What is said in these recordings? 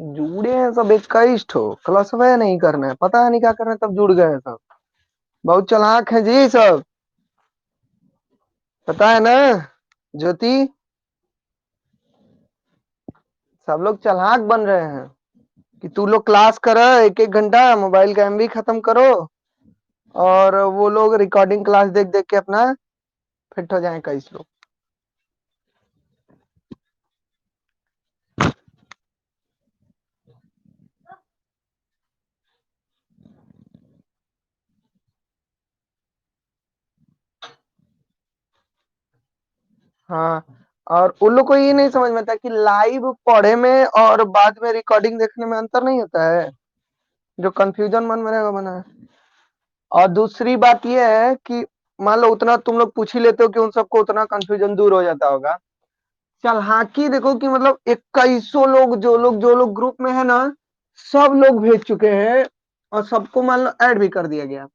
जुड़े हैं सब 21 ठो क्लासफाई नहीं करना है, पता नहीं क्या करना है, तब जुड़ गए हैं सब। बहुत चालाक है जी सब, पता है ना ज्योति। सब लोग चालाक बन रहे हैं कि तू लोग क्लास कर 1-1 घंटा, मोबाइल का एमबी खत्म करो, और वो लोग रिकॉर्डिंग क्लास देख देख के अपना फिट हो जाए 21 लोग। हाँ, और उन लोग को ये नहीं समझ में आता कि लाइव पढ़े में और बाद में रिकॉर्डिंग देखने में अंतर नहीं होता है, जो कंफ्यूजन मन में रहेगा बना है। और दूसरी बात यह है कि मान लो उतना तुम लोग पूछ ही लेते हो कि उन सबको उतना कंफ्यूजन दूर हो जाता होगा। चल हाँ की देखो कि मतलब 2100 लोग, जो लोग ग्रुप में है ना, सब लोग भेज चुके हैं, और सबको मान लो ऐड भी कर दिया गया।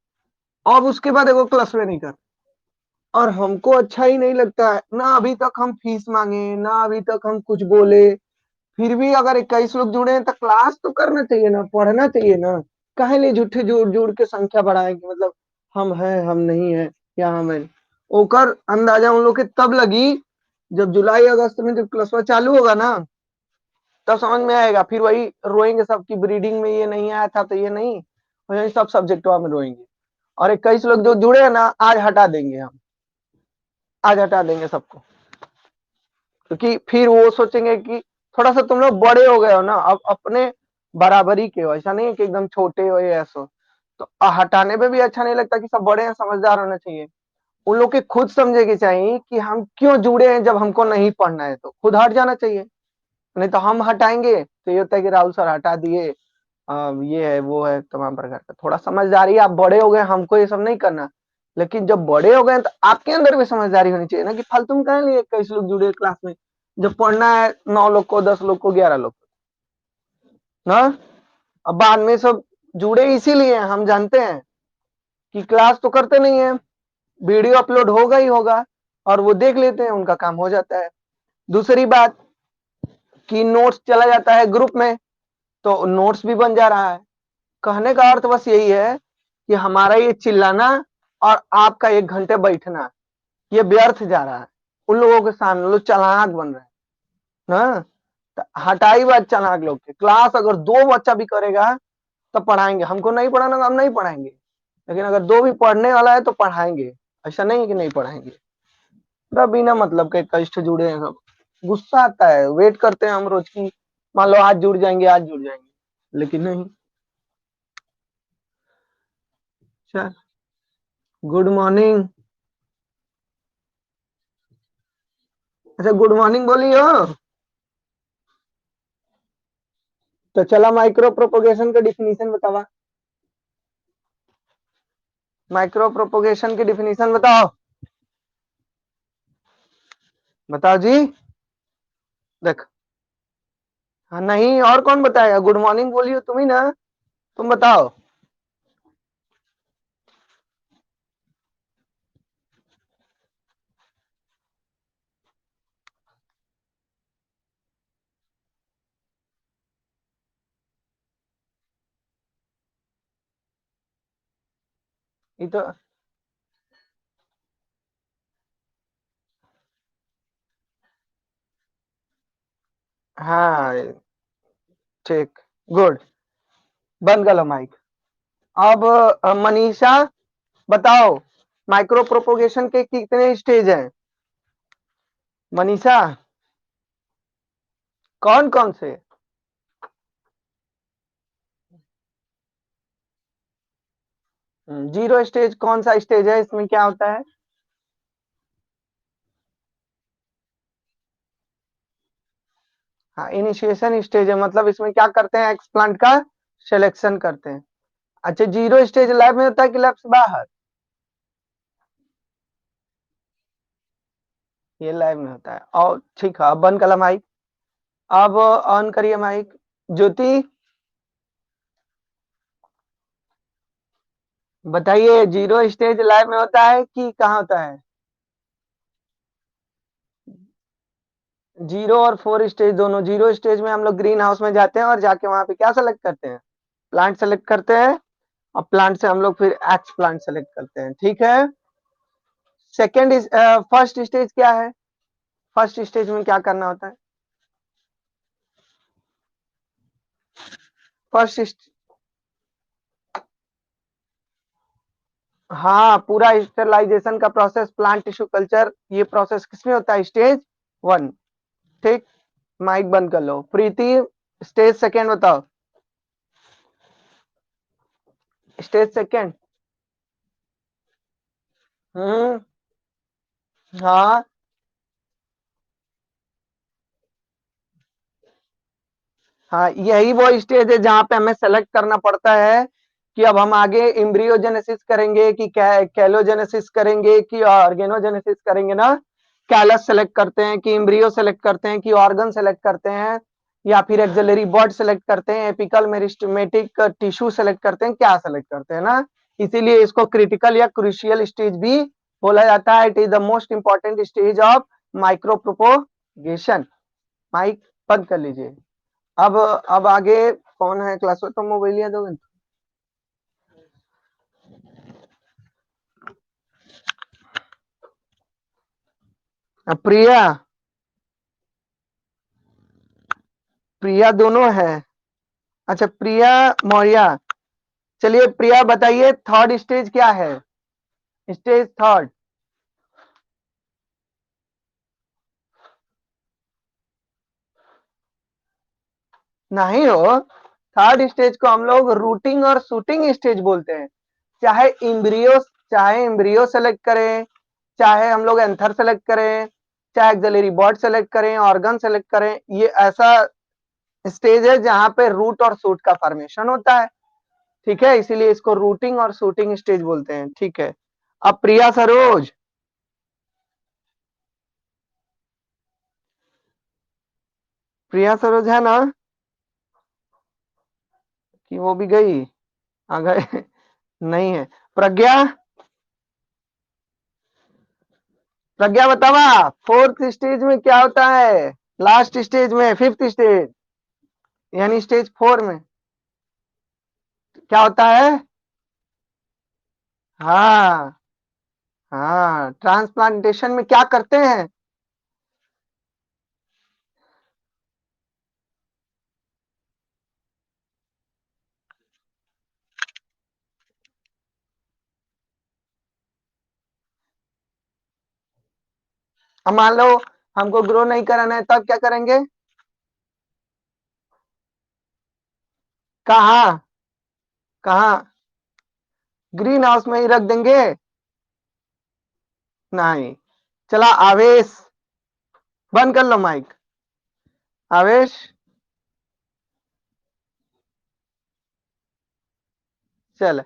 अब उसके बाद देखो क्लास में नहीं कर, और हमको अच्छा ही नहीं लगता है ना, अभी तक हम फीस मांगे ना, अभी तक हम कुछ बोले, फिर भी अगर 21 लोग जुड़े हैं तो क्लास तो करना चाहिए ना, पढ़ना चाहिए ना। काहे लिए झूठे जोड़ जोड़ के संख्या बढ़ाएंगे, मतलब हम हैं हम नहीं है, या हम हैं। ओकर अंदाजा उन लोग के तब लगी जब जुलाई अगस्त में जब क्लास चालू होगा ना, तब समझ में आएगा। फिर वही रोएंगे सब की ब्रीडिंग में ये नहीं आया था तो ये नहीं, और यही सब सब्जेक्टवा में रोएंगे। और 21 लोग जो जुड़े हैं ना, आज हटा देंगे हम, आज हटा देंगे सबको, क्योंकि फिर वो सोचेंगे कि थोड़ा सा तुम लोग बड़े हो गए हो ना, अब अपने बराबरी के हो, ऐसा नहीं है कि एकदम छोटे हो या ऐसा। तो हटाने में भी अच्छा नहीं लगता कि सब बड़े हैं, समझदार होना चाहिए। उन लोग के खुद समझे की चाहिए कि हम क्यों जुड़े हैं, जब हमको नहीं पढ़ना है तो खुद हट जाना चाहिए। नहीं तो हम हटाएंगे तो ये होता है कि राहुल सर हटा दिए, ये है वो है तमाम प्रकार का। थोड़ा समझदारी, आप बड़े हो गए, हमको ये सब नहीं करना। लेकिन जब बड़े हो गए तो आपके अंदर भी समझदारी होनी चाहिए ना, कि फालतू में कहे लिए 21 लोग जुड़े क्लास में, जब पढ़ना है 9 लोग को, 10 लोग को, 11 लोग को ना। अब बाद में सब जुड़े इसीलिए हैं, हम जानते हैं कि क्लास तो करते नहीं है, वीडियो अपलोड होगा ही होगा, और वो देख लेते हैं, उनका काम हो जाता है। दूसरी बात कि नोट्स चला जाता है ग्रुप में, तो नोट्स भी बन जा रहा है। कहने का अर्थ बस यही है कि हमारा ये चिल्लाना और आपका 1 घंटे बैठना, ये व्यर्थ जा रहा है। उन लोगों के सामने लोग चालाक बन रहे हैं ना। तो हटाई बात चालाक लोग के, क्लास अगर 2 बच्चा भी करेगा तब पढ़ाएंगे, हमको नहीं पढ़ाना तो हम नहीं पढ़ाएंगे, लेकिन अगर 2 भी पढ़ने वाला है तो पढ़ाएंगे। ऐसा नहीं है कि नहीं पढ़ाएंगे। पूरा बिना मतलब के कष्ट जुड़े हैं सब। गुस्सा आता है, वेट करते हैं हम रोज की, मान लो आज जुड़ जाएंगे, आज जुड़ जाएंगे, लेकिन नहीं। चल, गुड मॉर्निंग। अच्छा, गुड मॉर्निंग बोली हो। तो चला माइक्रो प्रोपोगेशन का डिफिनीशन बतावा, माइक्रो प्रोपोगेशन की डिफिनीशन बताओ, बताओ जी। देख, हाँ नहीं, और कौन बताएगा, गुड मॉर्निंग बोली हो तुम ही ना, तुम बताओ। ये तो हाँ, ठीक, गुड, बंद कर लो माइक। अब मनीषा बताओ, माइक्रो प्रोपोगेशन के कितने स्टेज हैं? मनीषा, कौन कौन से? जीरो स्टेज कौन सा स्टेज है, इसमें क्या होता है? हाँ, इनिशिएशन स्टेज है, मतलब इसमें क्या करते हैं, एक्सप्लांट का सिलेक्शन करते हैं। अच्छा, जीरो स्टेज लैब में होता है कि लैब से बाहर? ये लैब में होता है, और ठीक है, अब बंद कला माइक, अब ऑन करिए माइक। ज्योति, बताइए, जीरो स्टेज लैब में होता है कि कहाँ होता है? जीरो और 4 स्टेज दोनों। जीरो स्टेज में हम लोग ग्रीन हाउस में जाते हैं और जाके वहां पे क्या सेलेक्ट करते हैं, प्लांट सेलेक्ट करते हैं, और प्लांट से हम लोग फिर एक्स प्लांट सेलेक्ट करते हैं। ठीक है। सेकेंड फर्स्ट स्टेज क्या है, फर्स्ट स्टेज में क्या करना होता है? फर्स्ट, हाँ, पूरा स्टेरलाइजेशन का प्रोसेस, प्लांट टिश्यू कल्चर, ये प्रोसेस किसमें होता है? स्टेज 1। ठीक। माइक बंद कर लो। प्रीति, स्टेज सेकेंड बताओ। Stage second. हम्म। हाँ हाँ, यही वो स्टेज है जहां पे हमें सेलेक्ट करना पड़ता है कि अब हम आगे एम्ब्रियोजेनेसिस करेंगे कि कैलोजेनेसिस करेंगे कि ऑर्गेनोजेनेसिस करेंगे ना। कैलस सेलेक्ट करते हैं कि एम्ब्रियो सेलेक्ट करते हैं कि ऑर्गन सेलेक्ट करते हैं, या फिर एक्सिलरी बॉडी सेलेक्ट करते हैं, एपिकल मेरिस्टेमेटिक टिश्यू सेलेक्ट करते हैं, क्या सेलेक्ट करते हैं ना। इसीलिए इसको क्रिटिकल या क्रूशियल स्टेज भी बोला जाता है। It is the most important stage of micro propagation. Mic बंद कर लीजिए। अब आगे कौन है क्लास में, तो मोबाइल लिया दोगे? प्रिया, प्रिया दोनों है। अच्छा, प्रिया मौर्य। चलिए प्रिया बताइए, थर्ड स्टेज क्या है? Stage third. नहीं हो, थर्ड स्टेज को हम लोग रूटिंग और शूटिंग स्टेज बोलते हैं। चाहे एम्ब्रियो सेलेक्ट करें, चाहे हम लोग एंथर सेलेक्ट करें, चाहे एक्सिलरी बॉडी सेलेक्ट करें, ऑर्गन सेलेक्ट करें, ये ऐसा स्टेज है जहां पे रूट और शूट का फॉर्मेशन होता है। ठीक है, इसीलिए इसको रूटिंग और शूटिंग स्टेज बोलते हैं। ठीक है। अब प्रिया सरोज, प्रिया सरोज है ना, कि वो भी गई, आ गए? नहीं है। प्रज्ञा, प्रज्ञा बतावा, फोर्थ स्टेज में क्या होता है? लास्ट स्टेज में, फिफ्थ स्टेज, यानी स्टेज 4 में क्या होता है? हाँ हाँ, ट्रांसप्लांटेशन में क्या करते हैं? अब मान लो हमको ग्रो नहीं कराना है, तब क्या करेंगे? कहाँ? कहाँ? ग्रीन हाउस में ही रख देंगे? नहीं। चला आवेश, बंद कर लो माइक। आवेश, चल।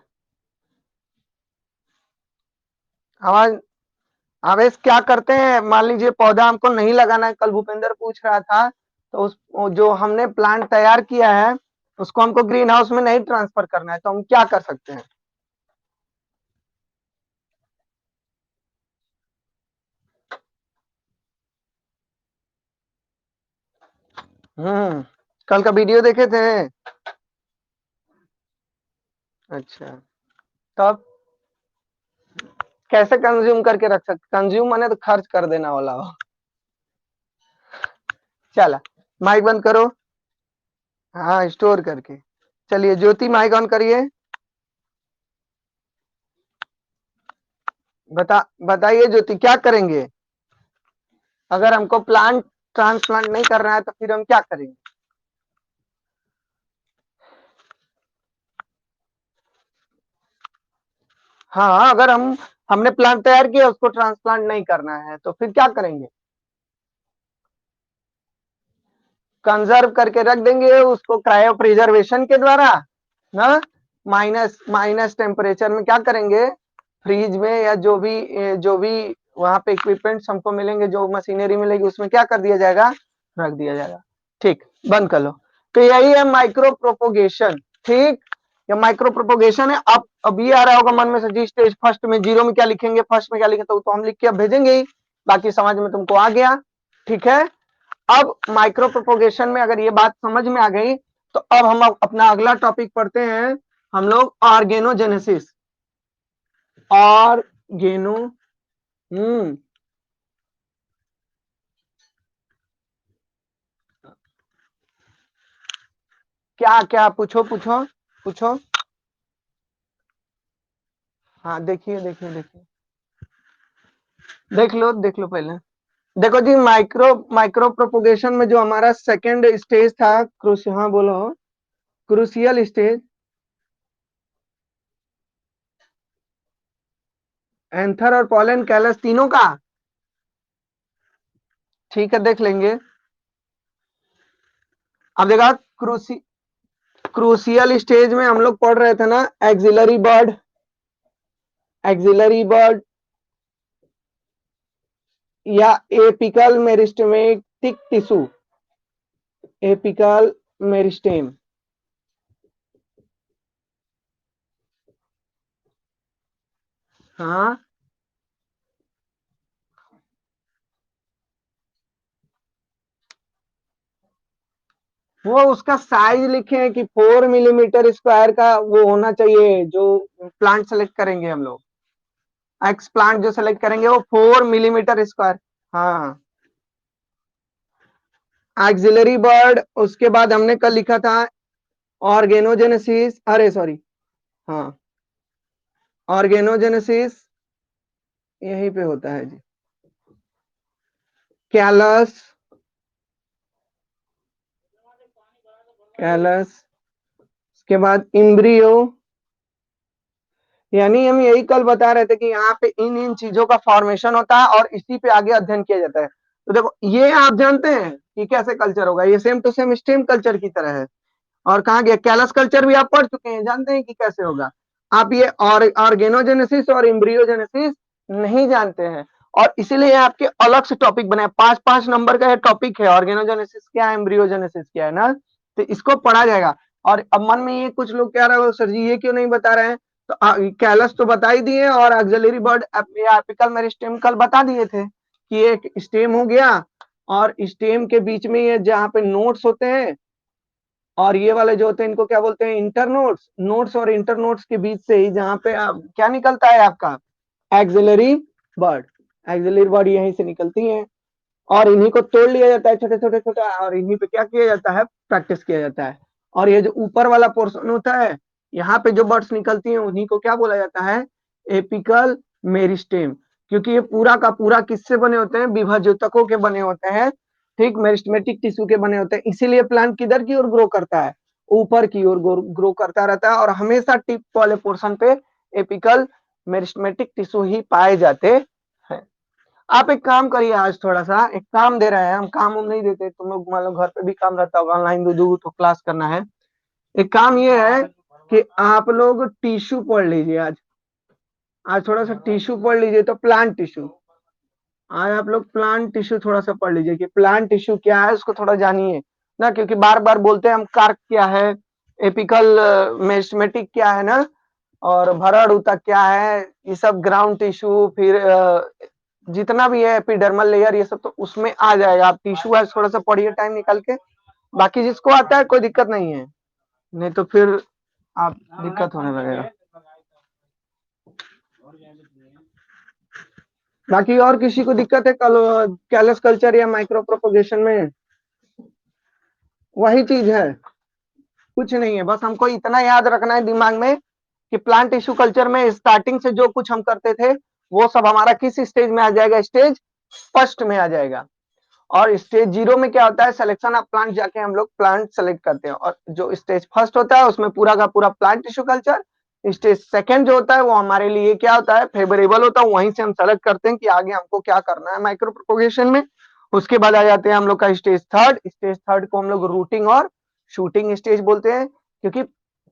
आवाज, आवेश क्या करते हैं? मान लीजिए पौधा हमको नहीं लगाना है, कल भूपेंद्र पूछ रहा था, तो उस वो जो हमने प्लांट तैयार किया है उसको हमको ग्रीन हाउस में नहीं ट्रांसफर करना है, तो हम क्या कर सकते हैं? कल का वीडियो देखे थे? अच्छा। तब कैसे कंज्यूम करके रख सकते? कंज्यूम माने तो खर्च कर देना वाला हो। चला, माइक बंद करो। हाँ, स्टोर करके। चलिए ज्योति, माइक ऑन करिए। बताइए ज्योति, क्या करेंगे अगर हमको प्लांट ट्रांसप्लांट नहीं करना है, तो फिर हम क्या करेंगे? हाँ, अगर हमने प्लांट तैयार किया, उसको ट्रांसप्लांट नहीं करना है, तो फिर क्या करेंगे? कंजर्व करके रख देंगे उसको क्रायो प्रिजर्वेशन के द्वारा ना। माइनस माइनस टेम्परेचर में क्या करेंगे? फ्रीज में, या जो भी वहां पे इक्विपमेंट्स हमको मिलेंगे, जो मशीनरी मिलेगी, उसमें क्या कर दिया जाएगा? रख दिया जाएगा। ठीक, बंद कर लो। तो यही है माइक्रो प्रोपोगेशन। ठीक, या माइक्रो प्रोपोगेशन है। अब ये आ रहा होगा मन में से, जी स्टेज फर्स्ट में जीरो में क्या लिखेंगे, फर्स्ट में क्या लिखेंगे, तो हम लिख के अब भेजेंगे ही। बाकी समझ में तुमको आ गया। ठीक है। अब माइक्रो प्रोपोगेशन में अगर ये बात समझ में आ गई तो अब हम अपना अगला टॉपिक पढ़ते हैं हम लोग ऑर्गेनोजेनेसिस। ऑर्गेनो क्या क्या पूछो पूछो पूछो। हाँ देखिए देखिए देखिए, देख लो पहले। देखो जी, माइक्रो माइक्रो प्रोपोगेशन में जो हमारा सेकंड स्टेज था, क्रूस, हाँ बोलो, क्रूसियल स्टेज, एंथर और पॉलन कैलस तीनों का, ठीक है देख लेंगे। अब देखा, क्रूसी क्रूसियल स्टेज में हम लोग पढ़ रहे थे ना, एक्सिलरी बर्ड, एक्सिलरी बर्ड या apical meristematic tissue, apical meristem. हाँ, वो उसका साइज लिखे हैं कि 4 मिलीमीटर स्क्वायर का वो होना चाहिए, जो प्लांट सेलेक्ट करेंगे हम लोग, एक्स प्लांट जो सेलेक्ट करेंगे वो 4 मिलीमीटर स्क्वायर। हाँ, एक्सिलरी बर्ड, उसके बाद हमने कल लिखा था ऑर्गेनोजेनेसिस, अरे सॉरी, हाँ, ऑर्गेनोजेनेसिस यहीं पे होता है जी, कैलस, कैलस, उसके बाद इम्ब्रियो। यानी हम यही कल बता रहे थे कि यहाँ पे इन इन चीजों का फॉर्मेशन होता है और इसी पे आगे अध्ययन किया जाता है। तो देखो, ये आप जानते हैं कि कैसे कल्चर होगा, ये same to same stem culture की तरह है। और कहा गया, कैलस कल्चर भी आप पढ़ चुके हैं, जानते हैं कि कैसे होगा। आप ये ऑर्गेनोजेनेसिस और एम्ब्रियोजेनेसिस नहीं जानते हैं, और इसीलिए आपके अलग से टॉपिक बने, 5-5 नंबर का ये टॉपिक है, ऑर्गेनोजेनेसिस क्या है, एम्ब्रियोजेनेसिस क्या है ना, तो इसको पढ़ा जाएगा। और अब मन में ये कुछ लोग कह रहे हो, सर जी ये क्यों नहीं बता रहे हैं, तो कैलस तो बता ही दिए, और ऑक्सिलरी बर्ड या एपिकल मेरिस्टेम कल बता दिए थे कि एक स्टेम हो गया, और स्टेम के बीच में ये जहाँ पे नोट्स होते हैं, और ये वाले जो होते हैं इनको क्या बोलते हैं, इंटरनोड्स। नोड्स और इंटरनोड्स के बीच से ही जहाँ पे क्या निकलता है आपका, एक्सिलरी बर्ड, एक्सिलरी बर्ड यहीं से निकलती है, और इन्हीं को तोड़ लिया जाता है छोटे छोटे छोटे, और इन्हीं पे क्या किया जाता है, प्रैक्टिस किया जाता है। और ये जो ऊपर वाला पोर्शन होता है, यहाँ पे जो बर्ड्स निकलती हैं उन्हीं को क्या बोला जाता है, एपिकल मेरिस्टेम। क्योंकि ये पूरा का पूरा किससे बने होते हैं, विभाजकों के बने होते हैं, ठीक, मेरिस्टेमेटिक टिश्यू के बने होते हैं। इसीलिए प्लांट किधर की ओर ग्रो करता है, ऊपर की ओर ग्रो करता रहता है, और हमेशा टिप वाले पोर्शन पे एपिकल मेरिस्टेमेटिक टिश्यू ही पाए जाते हैं। आप एक काम करिए, आज थोड़ा सा एक काम दे रहे हैं, हम काम नहीं देते, तुम लोग मान लो घर पे भी काम रहता होगा, ऑनलाइन दो दो तो क्लास करना है। एक काम ये है कि आप लोग टिश्यू पढ़ लीजिए आज, आज थोड़ा सा टिश्यू पढ़ लीजिए, तो प्लांट टिश्यू, आज आप लोग प्लांट टिश्यू थोड़ा सा पढ़ लीजिए कि प्लांट टिश्यू क्या है, उसको थोड़ा जानिए ना, क्योंकि बार बार बोलते हैं हम, कार्क क्या है, एपिकल मेरिस्टेमेटिक क्या है ना, और भरण ऊतक क्या है, ये सब ग्राउंड टिश्यू, फिर जितना भी है एपिडर्मल लेयर, ये सब तो उसमें आ जाएगा। आप टिश्यू आज थोड़ा सा पढ़िए टाइम निकाल के, बाकी जिसको आता है कोई दिक्कत नहीं है, नहीं तो फिर आप दिक्कत होने लगेगा। बाकी और किसी को दिक्कत है कल कैलस कल्चर या माइक्रो प्रोपोगेशन में, वही चीज है, कुछ नहीं है, बस हमको इतना याद रखना है दिमाग में कि प्लांट टिश्यू कल्चर में स्टार्टिंग से जो कुछ हम करते थे वो सब हमारा किस स्टेज में आ जाएगा, स्टेज फर्स्ट में आ जाएगा। और स्टेज 0 में क्या होता है, सिलेक्शन ऑफ प्लांट, जाके हम लोग प्लांट सेलेक्ट करते हैं, और जो स्टेज फर्स्ट होता है उसमें पूरा का पूरा plant tissue culture. Stage second जो होता है वो हमारे लिए क्या होता है, फेवरेबल होता है, वहीं से हम सेलेक्ट करते हैं कि आगे हमको क्या करना है माइक्रो प्रोपोगेशन में। उसके बाद आ जाते हैं हम लोग का स्टेज थर्ड, स्टेज थर्ड को हम लोग रूटिंग और शूटिंग स्टेज बोलते हैं, क्योंकि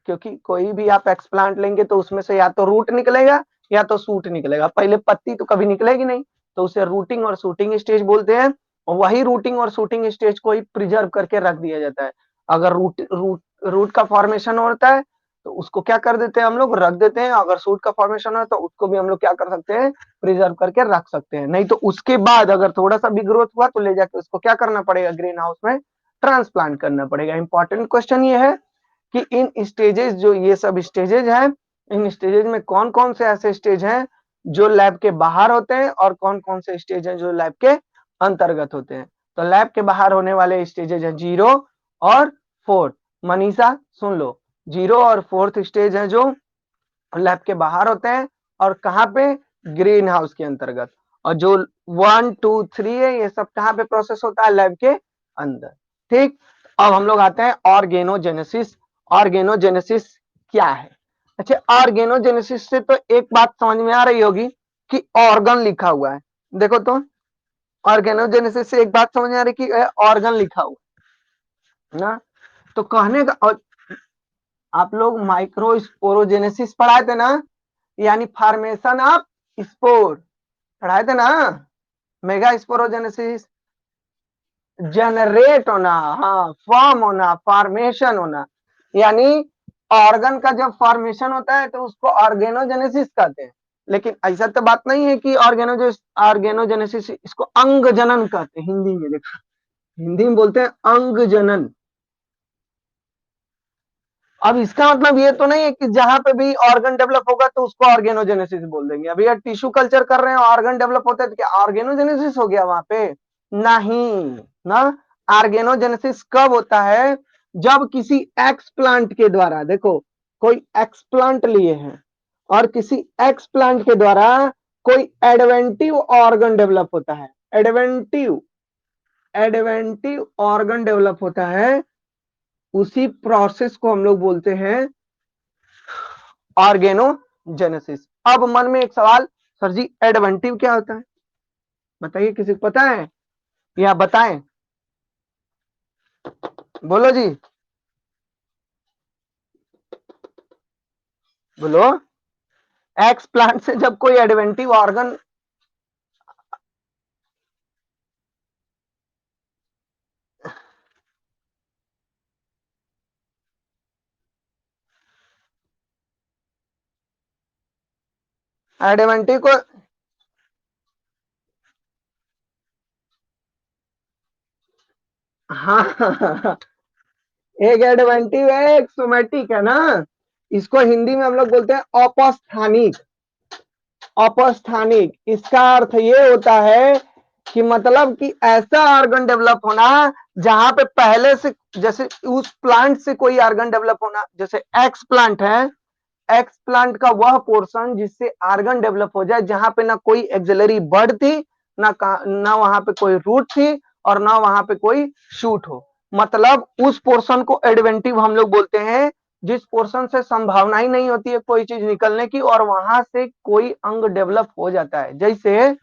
क्योंकि कोई भी आप एक्सप्लांट लेंगे तो उसमें से या तो रूट निकलेगा या तो सूट निकलेगा, पहले पत्ती तो कभी निकलेगी नहीं, तो उसे रूटिंग और शूटिंग स्टेज बोलते हैं। और वही रूटिंग और शूटिंग स्टेज को ही प्रिजर्व करके रख दिया जाता है। अगर रूट रूट रूट का फॉर्मेशन होता है तो उसको क्या कर देते हैं हम लोग, रख देते हैं। अगर सूट का फॉर्मेशन है तो उसको भी हम लोग क्या कर सकते हैं, प्रिजर्व करके रख सकते हैं। नहीं तो उसके बाद अगर थोड़ा सा भी ग्रोथ हुआ तो ले जाके उसको क्या करना पड़ेगा, ग्रीन हाउस में ट्रांसप्लांट करना पड़ेगा। इंपॉर्टेंट क्वेश्चन ये है कि इन स्टेजेस, जो ये सब स्टेजेस हैं, इन स्टेजेस में कौन कौन से ऐसे स्टेज हैं जो लैब के बाहर होते हैं और कौन कौन से स्टेज हैं जो लैब के अंतर्गत होते हैं। तो लैब के बाहर होने वाले स्टेजेस हैं 0 और 4। मनीषा सुन लो, 0 और 4th स्टेज है जो लैब के बाहर होते हैं और कहाँ पे, ग्रीन हाउस के अंतर्गत। और जो 1 2 3 है ये सब कहाँ पे प्रोसेस होता है, लैब के अंदर। ठीक, अब हम लोग आते हैं ऑर्गेनोजेनेसिस। ऑर्गेनोजेनेसिस क्या है? अच्छा, ऑर्गेनोजेनेसिस से तो एक बात समझ में आ रही होगी कि ऑर्गन लिखा हुआ है। देखो तो, ऑर्गेनोजेनेसिस से एक बात समझ में आ रही कि ऑर्गन लिखा हुआ ना। तो कहने का, और आप लोग माइक्रोस्पोरोजेनेसिस पढ़ाए थे ना, यानी फॉर्मेशन ऑफ स्पोर पढ़ाए थे ना। मेगा स्पोरोजेनेसिस जनरेट होना, हाँ, फॉर्म होना, फॉर्मेशन होना, यानी ऑर्गन का जब फॉर्मेशन होता है तो उसको ऑर्गेनोजेनेसिस कहते हैं। लेकिन ऐसा तो बात नहीं है कि ऑर्गेनोजेनेसिस, इसको अंग जनन कहते हैं हिंदी में। देखो, हिंदी में बोलते हैं अंग जनन। अब इसका मतलब ये तो नहीं है कि जहां पे भी ऑर्गन डेवलप होगा तो उसको ऑर्गेनोजेनेसिस बोल देंगे। अभी यार टिश्यू कल्चर कर रहे हैं, ऑर्गन डेवलप होता है तो क्या ऑर्गेनोजेनेसिस हो गया वहां पे? नहीं ना। ऑर्गेनोजेनेसिस कब होता है, जब किसी एक्सप्लांट के द्वारा, देखो कोई एक्सप्लांट लिए हैं और किसी एक्सप्लांट के द्वारा कोई एडवेंटिव ऑर्गन डेवलप होता है। एडवेंटिव एडवेंटिव ऑर्गन डेवलप होता है, उसी प्रोसेस को हम लोग बोलते हैं ऑर्गेनोजेनेसिस। अब मन में एक सवाल, सर जी एडवेंटिव क्या होता है, बताइए, किसी को पता है या बताएं? बोलो जी, बोलो। एक्स प्लांट से जब कोई एडवेंटिव ऑर्गन, एडवेंटिव को, हाँ, एक एडवेंटिव है, एक सोमेटिक है ना। इसको हिंदी में हम लोग बोलते हैं औपस्थानिक। औपस्थानिक, इसका अर्थ ये होता है कि मतलब कि ऐसा ऑर्गन डेवलप होना जहां पे पहले से, जैसे उस प्लांट से कोई ऑर्गन डेवलप होना, जैसे एक्स प्लांट है, एक्स प्लांट का वह पोर्शन जिससे ऑर्गन डेवलप हो जाए, जहां पे ना कोई एक्सिलरी बड थी, ना वहां पे कोई रूट थी और ना वहां पे कोई शूट हो। मतलब उस पोर्शन को एडवेंटिव हम लोग बोलते हैं जिस पोर्शन से संभावना ही नहीं होती है कोई चीज निकलने की और वहां से कोई अंग डेवलप हो जाता है। जैसे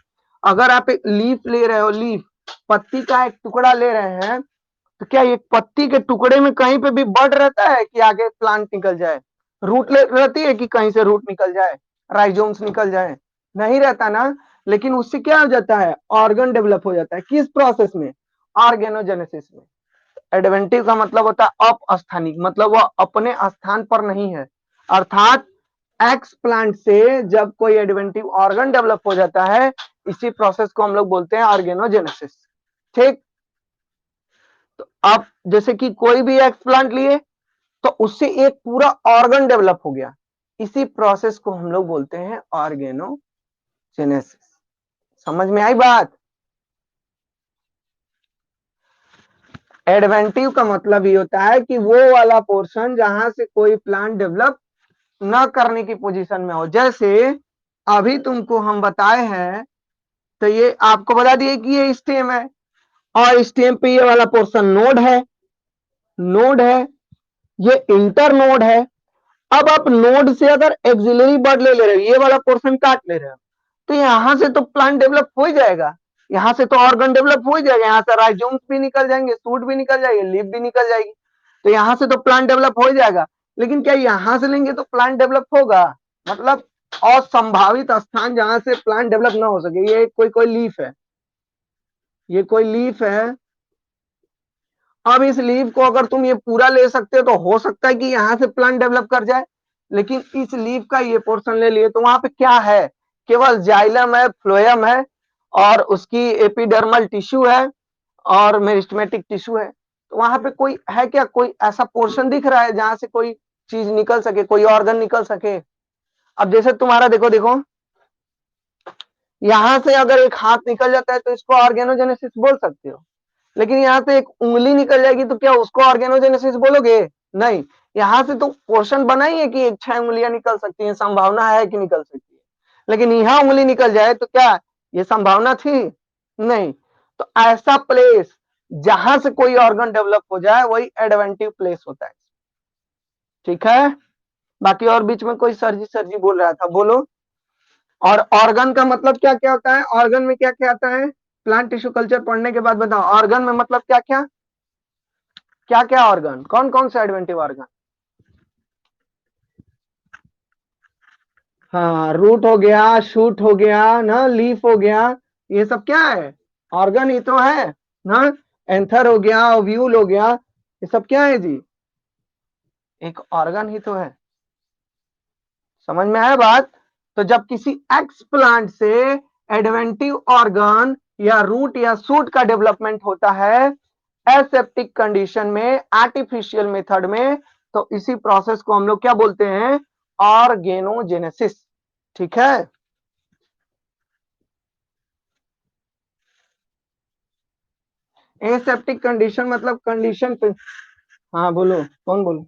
अगर आप एक लीफ ले रहे हो, लीफ, पत्ती का एक टुकड़ा ले रहे हैं, तो क्या एक पत्ती के टुकड़े में कहीं पे भी बड रहता है कि आगे प्लांट निकल जाए? रूट रहती है कि कहीं से रूट निकल जाए, राइजोम्स निकल जाए? नहीं रहता ना। लेकिन उससे क्या हो जाता है, ऑर्गन डेवलप हो जाता है। किस प्रोसेस में? ऑर्गेनोजेनेसिस में। एडवेंटिव का मतलब होता है अपस्थानिक, मतलब वह अपने स्थान पर नहीं है। अर्थात एक्स प्लांट से जब कोई एडवेंटिव ऑर्गन डेवलप हो जाता है, इसी प्रोसेस को हम लोग बोलते हैं ऑर्गेनोजेनेसिस। ठीक, तो आप जैसे कि कोई भी एक्स प्लांट लिए तो उससे एक पूरा ऑर्गन डेवलप हो गया, इसी प्रोसेस को हम लोग बोलते हैं ऑर्गेनोजेनेसिस। समझ में आई बात? एडवेंटिव का मतलब ये होता है कि वो वाला पोर्शन जहां से कोई प्लांट डेवलप न करने की पोजीशन में हो। जैसे अभी तुमको हम बताए हैं, तो ये आपको बता दिए कि ये स्टेम है और स्टेम पे ये वाला पोर्शन नोड है, नोड है, ये इंटर नोड है। अब आप नोड से अगर एक्सिलरी बर्ड ले रहे हो, ये वाला पोर्शन काट ले रहे हो, तो यहां से तो प्लांट डेवलप हो ही जाएगा, यहां से तो ऑर्गन डेवलप हो ही जाएगा, यहां से राइजोम्स भी निकल जाएंगे, सूट भी निकल जाएगी, लीफ भी निकल जाएगी, तो यहां से तो प्लांट डेवलप हो ही जाएगा। लेकिन क्या यहां से लेंगे तो प्लांट डेवलप होगा? मतलब असंभावित स्थान जहां से प्लांट डेवलप ना हो सके, ये कोई कोई लीफ है, ये कोई लीफ है। अब इस लीव को अगर तुम ये पूरा ले सकते हो तो हो सकता है कि यहां से प्लांट डेवलप कर जाए, लेकिन इस लीव का ये पोर्शन ले लिए तो वहां पे क्या है, केवल जाइलम है, फ्लोएम है और उसकी एपिडर्मल टिश्यू है और मेरिस्टेमेटिक टिश्यू है। तो वहां पे कोई है क्या, कोई ऐसा पोर्शन दिख रहा है जहां से कोई चीज निकल सके, कोई ऑर्गन निकल सके? अब जैसे तुम्हारा देखो देखो, यहां से अगर एक हाथ निकल जाता है तो इसको ऑर्गेनोजेनेसिस बोल सकते हो, लेकिन यहाँ से एक उंगली निकल जाएगी तो क्या उसको ऑर्गेनोजेनेसिस बोलोगे? नहीं। यहाँ से तो पोर्शन बना ही है कि एक 6 उंगलियां निकल सकती हैं, संभावना है कि निकल सकती है, लेकिन यहाँ उंगली निकल जाए तो क्या ये संभावना थी? नहीं। तो ऐसा प्लेस जहां से कोई ऑर्गन डेवलप हो जाए वही एडवेंटिव प्लेस होता है। ठीक है, बाकी और बीच में कोई सरजी बोल रहा था, बोलो। और ऑर्गन का मतलब क्या क्या होता है, ऑर्गन में क्या क्या आता है? प्लांट टिश्यू कल्चर पढ़ने के बाद बताओ ऑर्गन में मतलब क्या क्या, क्या क्या ऑर्गन, कौन कौन से एडवेंटिव ऑर्गन? हाँ, रूट हो गया, शूट हो गया ना, लीफ हो गया, ये सब क्या है? ऑर्गन ही तो है ना। एंथर हो गया, ओव्यूल हो गया, ये सब क्या है जी? एक ऑर्गन ही तो है। समझ में आया बात? तो जब किसी एक्स प्लांट से एडवेंटिव ऑर्गन या रूट या शूट का डेवलपमेंट होता है एसेप्टिक कंडीशन में, आर्टिफिशियल मेथड में, तो इसी प्रोसेस को हम लोग क्या बोलते हैं? ऑर्गेनोजेनेसिस। ठीक है। एसेप्टिक कंडीशन मतलब कंडीशन पे। हाँ बोलो, कौन बोलो?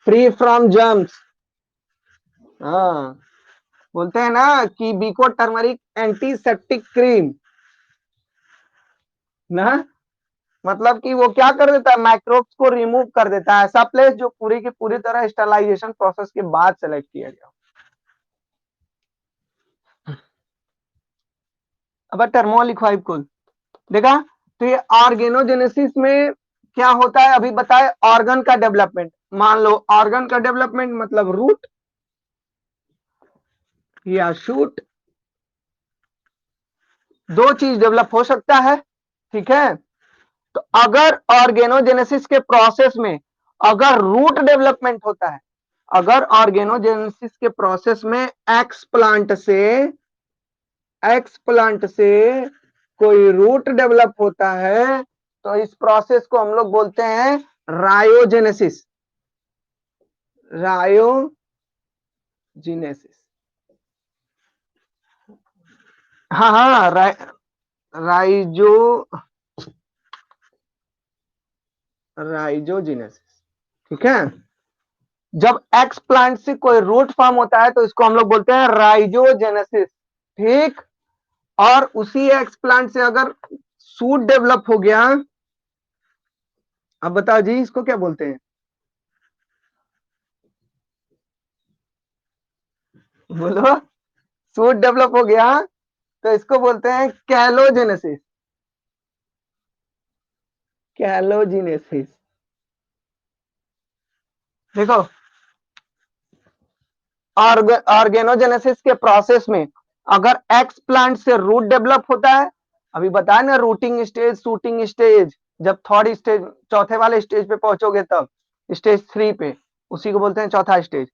Free from germs. हाँ, बोलते हैं ना कि बीको टर्मरिक एंटीसेप्टिक क्रीम ना, मतलब कि वो क्या कर देता है, माइक्रोब्स को रिमूव कर देता है, ऐसा प्लेस जो पूरी की पूरी तरह स्टरलाइजेशन प्रोसेस के बाद सेलेक्ट किया गया। अब टर्मो लिखवाई कुल देखा। तो ये ऑर्गेनोजेनेसिस में क्या होता है अभी बताए, ऑर्गन का डेवलपमेंट। मान लो ऑर्गन का डेवलपमेंट मतलब रूट या शूट, दो चीज डेवलप हो सकता है। ठीक है। तो अगर ऑर्गेनोजेनेसिस के प्रोसेस में अगर रूट डेवलपमेंट होता है, अगर ऑर्गेनोजेनेसिस के प्रोसेस में एक्स प्लांट से कोई रूट डेवलप होता है तो इस प्रोसेस को हम लोग बोलते हैं रायोजेनेसिस। रायोजेनेसिस। हाँ हाँ, राइजो राइजोजेनेसिस। ठीक है। जब एक्स प्लांट से कोई रूट फॉर्म होता है तो इसको हम लोग बोलते हैं राइजोजेनेसिस। ठीक। और उसी एक्स प्लांट से अगर सूट डेवलप हो गया, अब बताओ जी इसको क्या बोलते हैं? बोलो। सूट डेवलप हो गया तो इसको बोलते हैं कैलोजेनेसिस। कैलोजेनेसिस। देखो, ऑर्गेनोजेनेसिस के प्रोसेस में अगर एक्स प्लांट से रूट डेवलप होता है, अभी बताया ना रूटिंग स्टेज, शूटिंग स्टेज, जब थर्ड स्टेज चौथे वाले स्टेज पे पहुंचोगे तब स्टेज 3 पे, उसी को बोलते हैं चौथा स्टेज।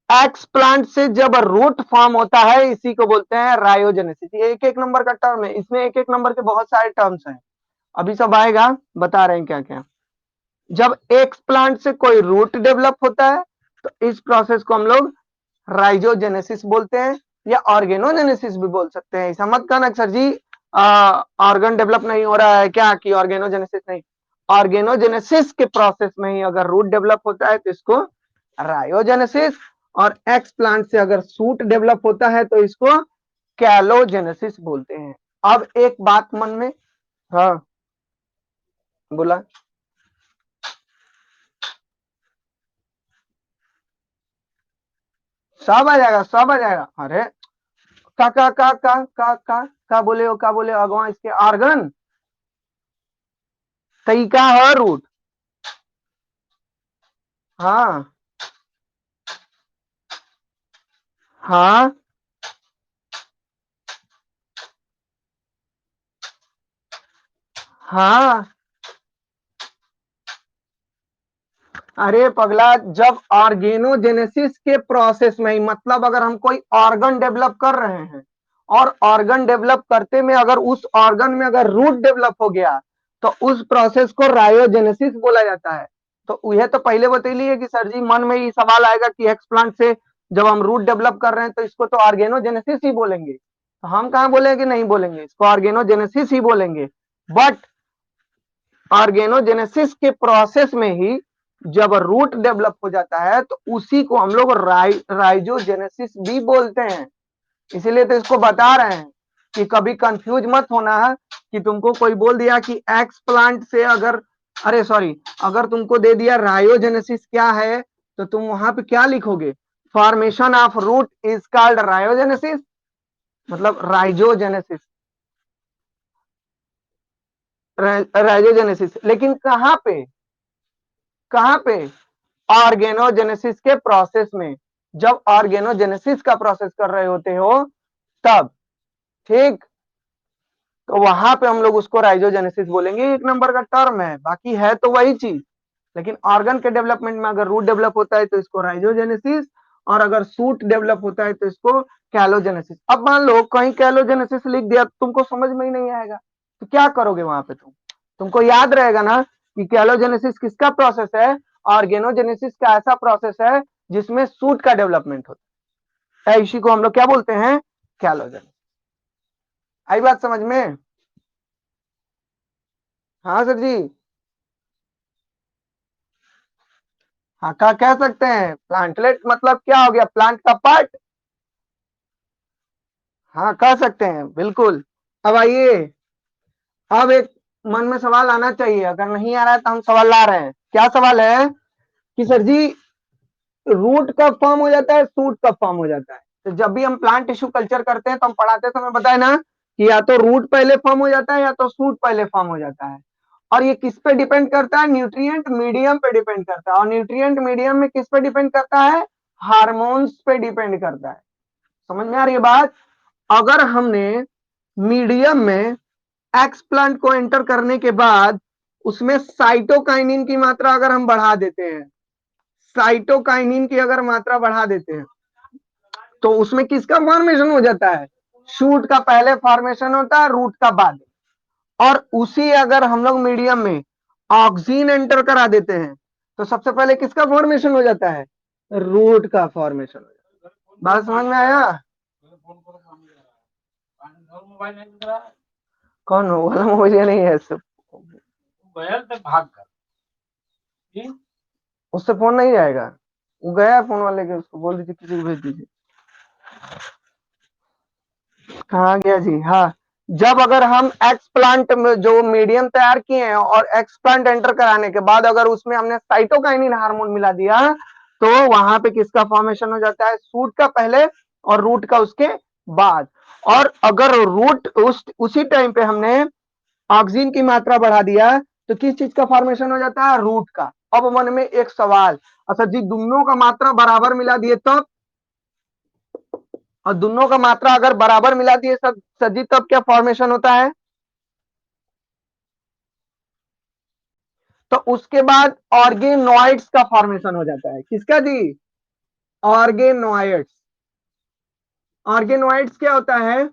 एक्स प्लांट से जब रूट फॉर्म होता है इसी को बोलते हैं रायोजेनेसिस। ये एक एक नंबर का टर्म है, इसमें एक एक नंबर के बहुत सारे टर्म्स हैं, अभी सब आएगा, बता रहे हैं क्या क्या। जब एक्स प्लांट से कोई रूट डेवलप होता है तो इस प्रोसेस को हम लोग राइजोजेनेसिस बोलते हैं, या ऑर्गेनोजेनेसिस भी बोल सकते हैं। ऐसा मत कहना सर जी ऑर्गन डेवलप नहीं हो रहा है क्या, कि ऑर्गेनोजेनेसिस नहीं। ऑर्गेनोजेनेसिस के प्रोसेस में ही अगर रूट डेवलप होता है तो इसको रायोजेनेसिस, और एक्स प्लांट से अगर सूट डेवलप होता है तो इसको कैलोजेनेसिस बोलते हैं। अब एक बात मन में, हाँ बोला। सब आ जाएगा, सब आ जाएगा। अरे का बोले हो, का बोले अगवा इसके ऑर्गन तरीका है रूट। हाँ हाँ हाँ, अरे पगला, जब ऑर्गेनोजेनेसिस के प्रोसेस में ही, मतलब अगर हम कोई ऑर्गन डेवलप कर रहे हैं और ऑर्गन डेवलप करते में अगर उस ऑर्गन में अगर रूट डेवलप हो गया तो उस प्रोसेस को रायोजेनेसिस बोला जाता है। तो यह तो पहले बता लिए कि सर जी मन में ये सवाल आएगा कि एक्सप्लांट से जब हम रूट डेवलप कर रहे हैं तो इसको तो ऑर्गेनोजेनेसिस ही बोलेंगे। तो हम कहाँ बोलेंगे कि नहीं बोलेंगे, इसको ऑर्गेनोजेनेसिस ही बोलेंगे। बट ऑर्गेनोजेनेसिस के प्रोसेस में ही जब रूट डेवलप हो जाता है तो उसी को हम लोग राइजोजेनेसिस भी बोलते हैं। इसीलिए तो इसको बता रहे हैं कि कभी कंफ्यूज मत होना है कि तुमको कोई बोल दिया कि एक्स प्लांट से अगर, अरे सॉरी, अगर तुमको दे दिया रायोजेनेसिस क्या है तो तुम वहां पे क्या लिखोगे, formation of root is called rhizogenesis, मतलब राइजोजेनेसिस, राइजोजेनेसिस। लेकिन कहां पे ऑर्गेनोजेनेसिस के प्रोसेस में, जब ऑर्गेनोजेनेसिस का प्रोसेस कर रहे होते हो तब, ठीक, तो वहां पे हम लोग उसको राइजोजेनेसिस बोलेंगे। एक नंबर का टर्म है, बाकी है तो वही चीज, लेकिन ऑर्गन के डेवलपमेंट में अगर रूट डेवलप होता है तो इसको राइजोजेनेसिस, और अगर सूट डेवलप होता है तो इसको कैलोजेनेसिस। अब मान लो कहीं कैलोजेनेसिस लिख दिया तो तुमको समझ में ही नहीं आएगा, तो क्या करोगे वहां पे तुमको याद रहेगा ना कि कैलोजेनेसिस किसका प्रोसेस है, ऑर्गेनोजेनेसिस का ऐसा प्रोसेस है जिसमें सूट का डेवलपमेंट होता है, इसी को हम लोग क्या बोलते हैं, कैलोजेनेसिस। आई बात समझ में? हाँ सर जी। हाँ, क्या कह सकते हैं, प्लांटलेट मतलब क्या हो गया, प्लांट का पार्ट। हाँ कह सकते हैं बिल्कुल। अब आइए, अब एक मन में सवाल आना चाहिए, अगर नहीं आ रहा है तो हम सवाल ला रहे हैं। क्या सवाल है कि सर जी रूट कब फॉर्म हो जाता है, सूट कब फॉर्म हो जाता है। तो जब भी हम प्लांट टिश्यू कल्चर करते हैं तो हम पढ़ाते समय बताए ना कि या तो रूट पहले फॉर्म हो जाता है या तो सूट पहले फॉर्म हो जाता है। और ये किस पे डिपेंड करता है, न्यूट्रिएंट मीडियम पे डिपेंड करता है। और न्यूट्रिएंट मीडियम में किस पे डिपेंड करता है, हार्मोन्स पे डिपेंड करता है। समझ में आ रही है बात? अगर हमने मीडियम में एक्स प्लांट को एंटर करने के बाद उसमें साइटोकाइनिन की मात्रा अगर हम बढ़ा देते हैं, साइटोकाइनिन की अगर मात्रा बढ़ा देते हैं तो उसमें किसका फॉर्मेशन हो जाता है, शूट का पहले फॉर्मेशन होता है, रूट का बाद। और उसी अगर हम लोग मीडियम में ऑक्सीजन एंटर करा देते हैं तो सबसे पहले किसका फॉर्मेशन हो जाता है, रूट का फॉर्मेशन हो जाता है। बात समझ में आया? कौन हो वाला, मुझे नहीं है सब, उससे फोन नहीं जाएगा, वो गया फोन वाले के, उसको बोल दीजिए किसी को भेज दीजिए। कहाँ गया जी, हाँ। जब अगर हम एक्स प्लांट में जो मीडियम तैयार किए हैं और एक्स प्लांट एंटर कराने के बाद अगर उसमें हमने साइटोकाइनिन हार्मोन मिला दिया तो वहां पे किसका फॉर्मेशन हो जाता है, सूट का पहले और रूट का उसके बाद। और अगर रूट उसी टाइम पे हमने ऑक्सीजन की मात्रा बढ़ा दिया तो किस चीज का फॉर्मेशन हो जाता है, रूट का। अब मन में एक सवाल, अच्छा जी दोनों का मात्रा बराबर मिला दिए तब, और दोनों का मात्रा अगर बराबर मिला दिए सब सजी तब क्या फॉर्मेशन होता है, तो उसके बाद ऑर्गेनोइड्स का फॉर्मेशन हो जाता है। किसका जी, ऑर्गेनोइड्स। ऑर्गेनोइड्स क्या होता है,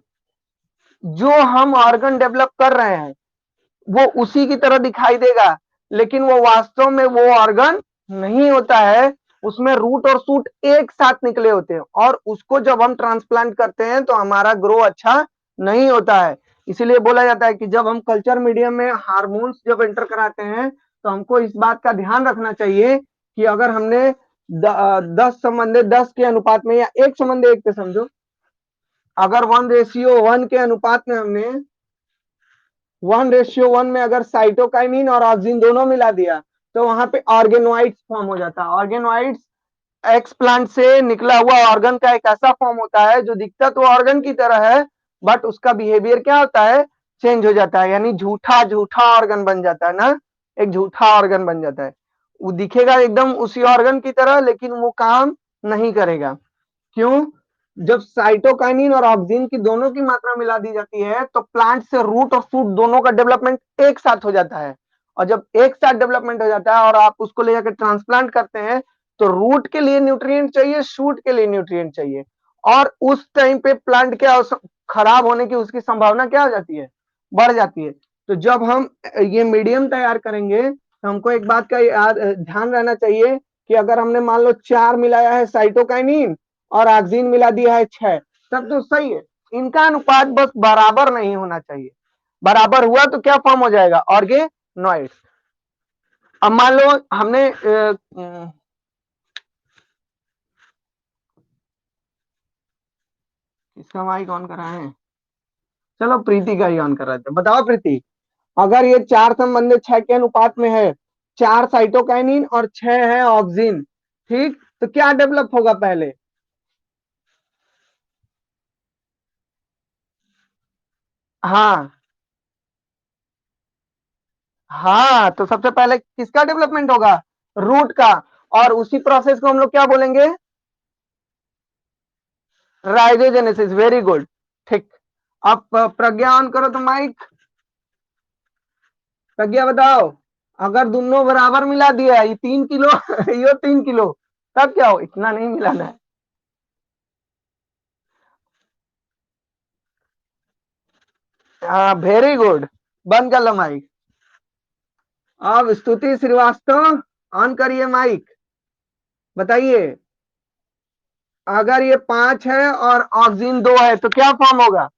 जो हम ऑर्गन डेवलप कर रहे हैं वो उसी की तरह दिखाई देगा लेकिन वो वास्तव में वो ऑर्गन नहीं होता है, उसमें रूट और सूट एक साथ निकले होते हैं और उसको जब हम ट्रांसप्लांट करते हैं तो हमारा ग्रो अच्छा नहीं होता है। इसीलिए बोला जाता है कि जब हम कल्चर मीडियम में हार्मोन्स जब एंटर कराते हैं तो हमको इस बात का ध्यान रखना चाहिए कि अगर हमने 10 के अनुपात में या 1:1 पे समझो, अगर 1:1 के अनुपात में हमने 1:1 में अगर साइटोकाइनिन और ऑक्सीजन दोनों मिला दिया तो वहां पे ऑर्गेनोइड्स फॉर्म हो जाता है। ऑर्गेनोइड्स एक्स प्लांट से निकला हुआ ऑर्गन का एक ऐसा फॉर्म होता है जो दिखता तो ऑर्गन की तरह है बट उसका बिहेवियर क्या होता है, चेंज हो जाता है, यानी झूठा झूठा ऑर्गन बन जाता है ना, एक झूठा ऑर्गन बन जाता है। वो दिखेगा एकदम उसी ऑर्गन की तरह लेकिन वो काम नहीं करेगा। क्यों, जब साइटोकाइनिन और ऑक्सीजन की दोनों की मात्रा मिला दी जाती है तो प्लांट से रूट और शूट दोनों का डेवलपमेंट एक साथ हो जाता है और जब एक साथ डेवलपमेंट हो जाता है और आप उसको ले जाकर ट्रांसप्लांट करते हैं, तो रूट के लिए न्यूट्रिएंट चाहिए, शूट के लिए न्यूट्रिएंट चाहिए, और उस टाइम पे प्लांट क्या खराब होने की उसकी संभावना क्या हो जाती है, बढ़ जाती है। तो जब हम ये मीडियम तैयार करेंगे तो हमको एक बात का याद ध्यान रहना चाहिए कि अगर हमने मान लो 4 मिलाया है साइटोकाइनिन और ऑक्सिन मिला दिया है 6, तब तो सही है। इनका अनुपात बस बराबर नहीं होना चाहिए, बराबर हुआ तो क्या फॉर्म हो जाएगा, ऑर्गेनॉइड। अब मान लो हमने इसका माइक ऑन करा है, चलो प्रीति का ही ऑन कर रहे थे। बताओ प्रीति, अगर ये 4 संबंधित 6 के अनुपात में है, 4 साइटोकाइनिन और 6 है ऑक्सिन, ठीक, तो क्या डेवलप होगा पहले? हाँ हाँ, तो सबसे पहले किसका डेवलपमेंट होगा, रूट का, और उसी प्रोसेस को हम लोग क्या बोलेंगे, राइजोजेनेसिस। वेरी गुड, ठीक। अब प्रज्ञा ऑन करो तो माइक। प्रज्ञा बताओ, अगर दोनों बराबर मिला दिया, ये 3 किलो ये 3 किलो, तब क्या हो, इतना नहीं मिलाना है। हाँ वेरी गुड, बंद कर लो माइक। अब स्तुति श्रीवास्तव ऑन करिए माइक, बताइए, अगर ये 5 है और ऑक्सिन 2 है तो क्या फॉर्म होगा,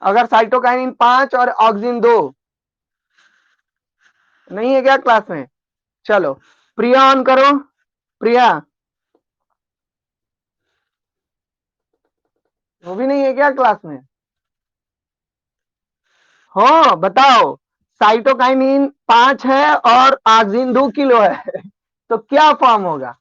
अगर साइटोकाइनिन 5 और ऑक्सिन 2, नहीं है क्या क्लास में? चलो प्रिया ऑन करो, प्रिया, वो भी नहीं है क्या क्लास में? हो बताओ, साइटोकाइनिन 5 है और ऑक्सिन 2 किलो है तो क्या फॉर्म होगा,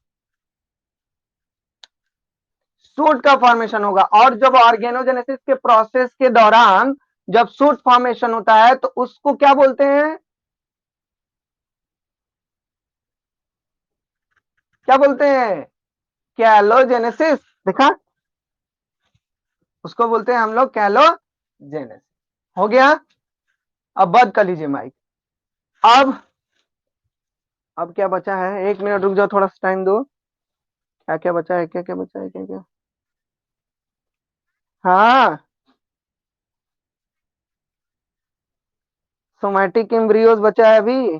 सूट का फॉर्मेशन होगा। और जब ऑर्गेनोजेनेसिस के प्रोसेस के दौरान जब सूट फॉर्मेशन होता है तो उसको क्या बोलते हैं, क्या बोलते हैं, कैलोजेनेसिस। देखा, उसको बोलते हैं हम लोग कैलोजेनेसिस। हो गया, अब बंद कर लीजिए माइक। अब क्या बचा है, 1 मिनट रुक जाओ, थोड़ा सा टाइम दो। क्या क्या बचा है, क्या क्या बचा है, क्या क्या? हाँ, सोमैटिक एम्ब्रियोज बचा है अभी,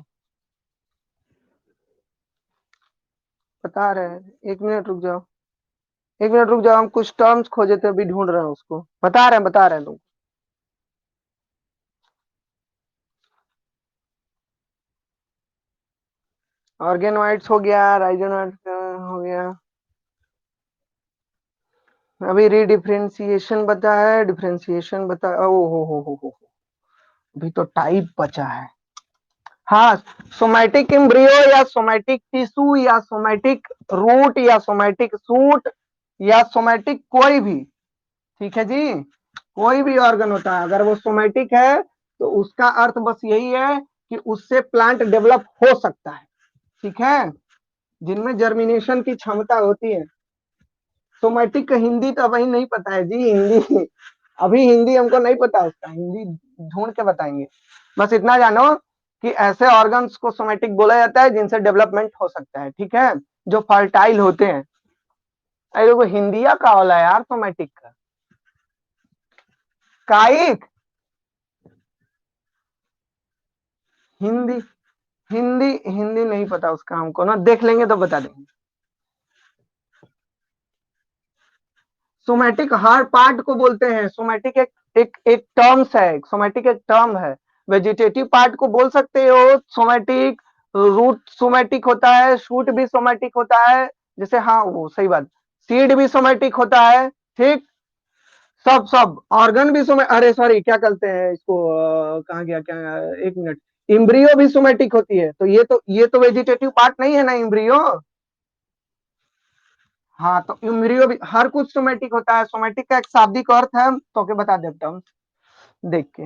बता रहे हैं। 1 मिनट रुक जाओ, 1 मिनट रुक जाओ, हम कुछ टर्म्स खोजे थे, अभी ढूंढ रहे हैं उसको, बता रहे हैं तुम। ऑर्गेनोइड्स हो गया, राइजोनोइड्स हो गया, अभी रीडिफरेंशिएशन बचा है, डिफरेंशिएशन बता, ओ हो, अभी तो टाइप बचा है। हाँ, सोमैटिक एम्ब्रियो या सोमैटिक टिश्यू या सोमैटिक रूट या सोमैटिक सूट या सोमैटिक कोई भी, ठीक है जी, कोई भी ऑर्गन होता है अगर वो सोमैटिक है तो उसका अर्थ बस यही है कि उससे प्लांट डेवलप हो सकता है, ठीक है, जिनमें जर्मिनेशन की क्षमता होती है। सोमैटिक का हिंदी तो वही नहीं पता है जी, हिंदी अभी हिंदी हमको नहीं पता, उसका हिंदी ढूंढ के बताएंगे। बस इतना जानो कि ऐसे ऑर्गन्स को सोमैटिक बोला जाता है जिनसे डेवलपमेंट हो सकता है, ठीक है, जो फर्टाइल होते हैं। अरे वो हिंदिया का वाला यार, सोमैटिक का काइक, हिंदी हिंदी हिंदी नहीं पता उसका, हमको ना देख लेंगे तो बता देंगे। सोमैटिक हर पार्ट को बोलते हैं, सोमैटिक एक एक एक टर्म्स है, सोमैटिक एक टर्म है। वेजिटेटिव पार्ट को बोल सकते हो सोमैटिक, रूट सोमैटिक होता है, शूट भी सोमैटिक होता है, जैसे हाँ वो सही बात, सीड भी सोमैटिक होता है, ठीक, सब सब ऑर्गन भी सोमे, अरे सॉरी क्या कहते हैं इसको, कहाँ गया क्या, 1 मिनट, इम्ब्रियो भी सोमैटिक होती है, तो ये तो वेजिटेटिव पार्ट नहीं है ना इम्ब्रियो। हाँ, तो इम्ब्रियो भी हर कुछ सोमैटिक होता है। सोमैटिक का एक शाब्दिक अर्थ है, तो के बता देता हूँ देख के,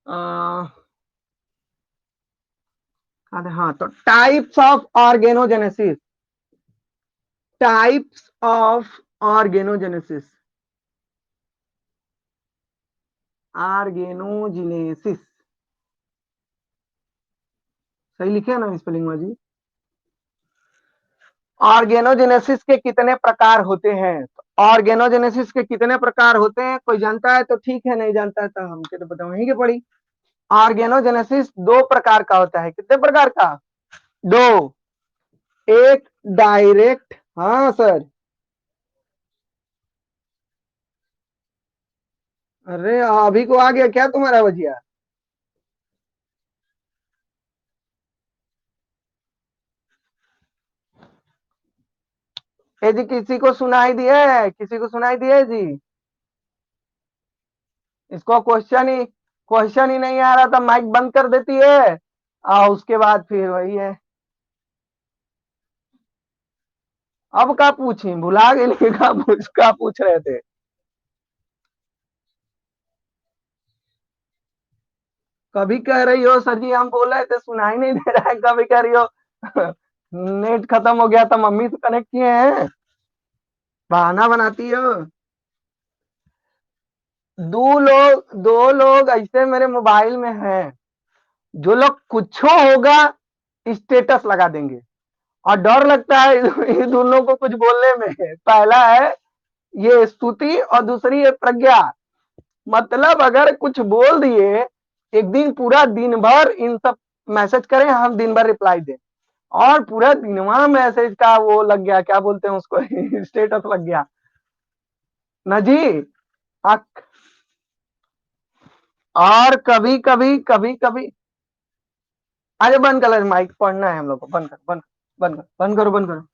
हाँ, तो types of organogenesis, types of organogenesis, organogenesis, सही लिखे है ना स्पेलिंग में जी? ऑर्गेनोजेनेसिस के कितने प्रकार होते हैं? तो ऑर्गेनोजेनेसिस के कितने प्रकार होते हैं, कोई जानता है तो ठीक है, नहीं जानता है तो हमके तो पता वहीं के पड़ी। ऑर्गेनोजेनेसिस दो प्रकार का होता है। कितने प्रकार का? दो। एक डायरेक्ट, हाँ सर। अरे अभी को आ गया क्या तुम्हारा भजिया? ए जी, किसी को सुनाई दिए? किसी को सुनाई दिए जी? इसको क्वेश्चन ही नहीं आ रहा था, माइक बंद कर देती है और उसके बाद फिर वही है। अब क्या पूछी, भुला गई का पूछ रहे थे? कभी कह रही हो सर जी हम बोल रहे थे सुनाई नहीं दे रहा है, कभी कह रही हो नेट खत्म हो गया था मम्मी से कनेक्ट किए हैं, बहाना बनाती हो। दो लोग ऐसे मेरे मोबाइल में हैं, जो लोग कुछ होगा स्टेटस लगा देंगे, और डर लगता है ये दोनों को कुछ बोलने में। पहला है ये स्तुति और दूसरी है प्रज्ञा। मतलब अगर कुछ बोल दिए, एक दिन पूरा दिन भर इन सब मैसेज करें, हम दिन भर रिप्लाई दें, और पूरा दिनवा मैसेज का वो लग गया, क्या बोलते हैं उसको स्टेटस लग गया ना जी। अक- और कभी कभी अरे बंद कर माइक, पढ़ना है हम लोग को, बंद कर, बंद करो।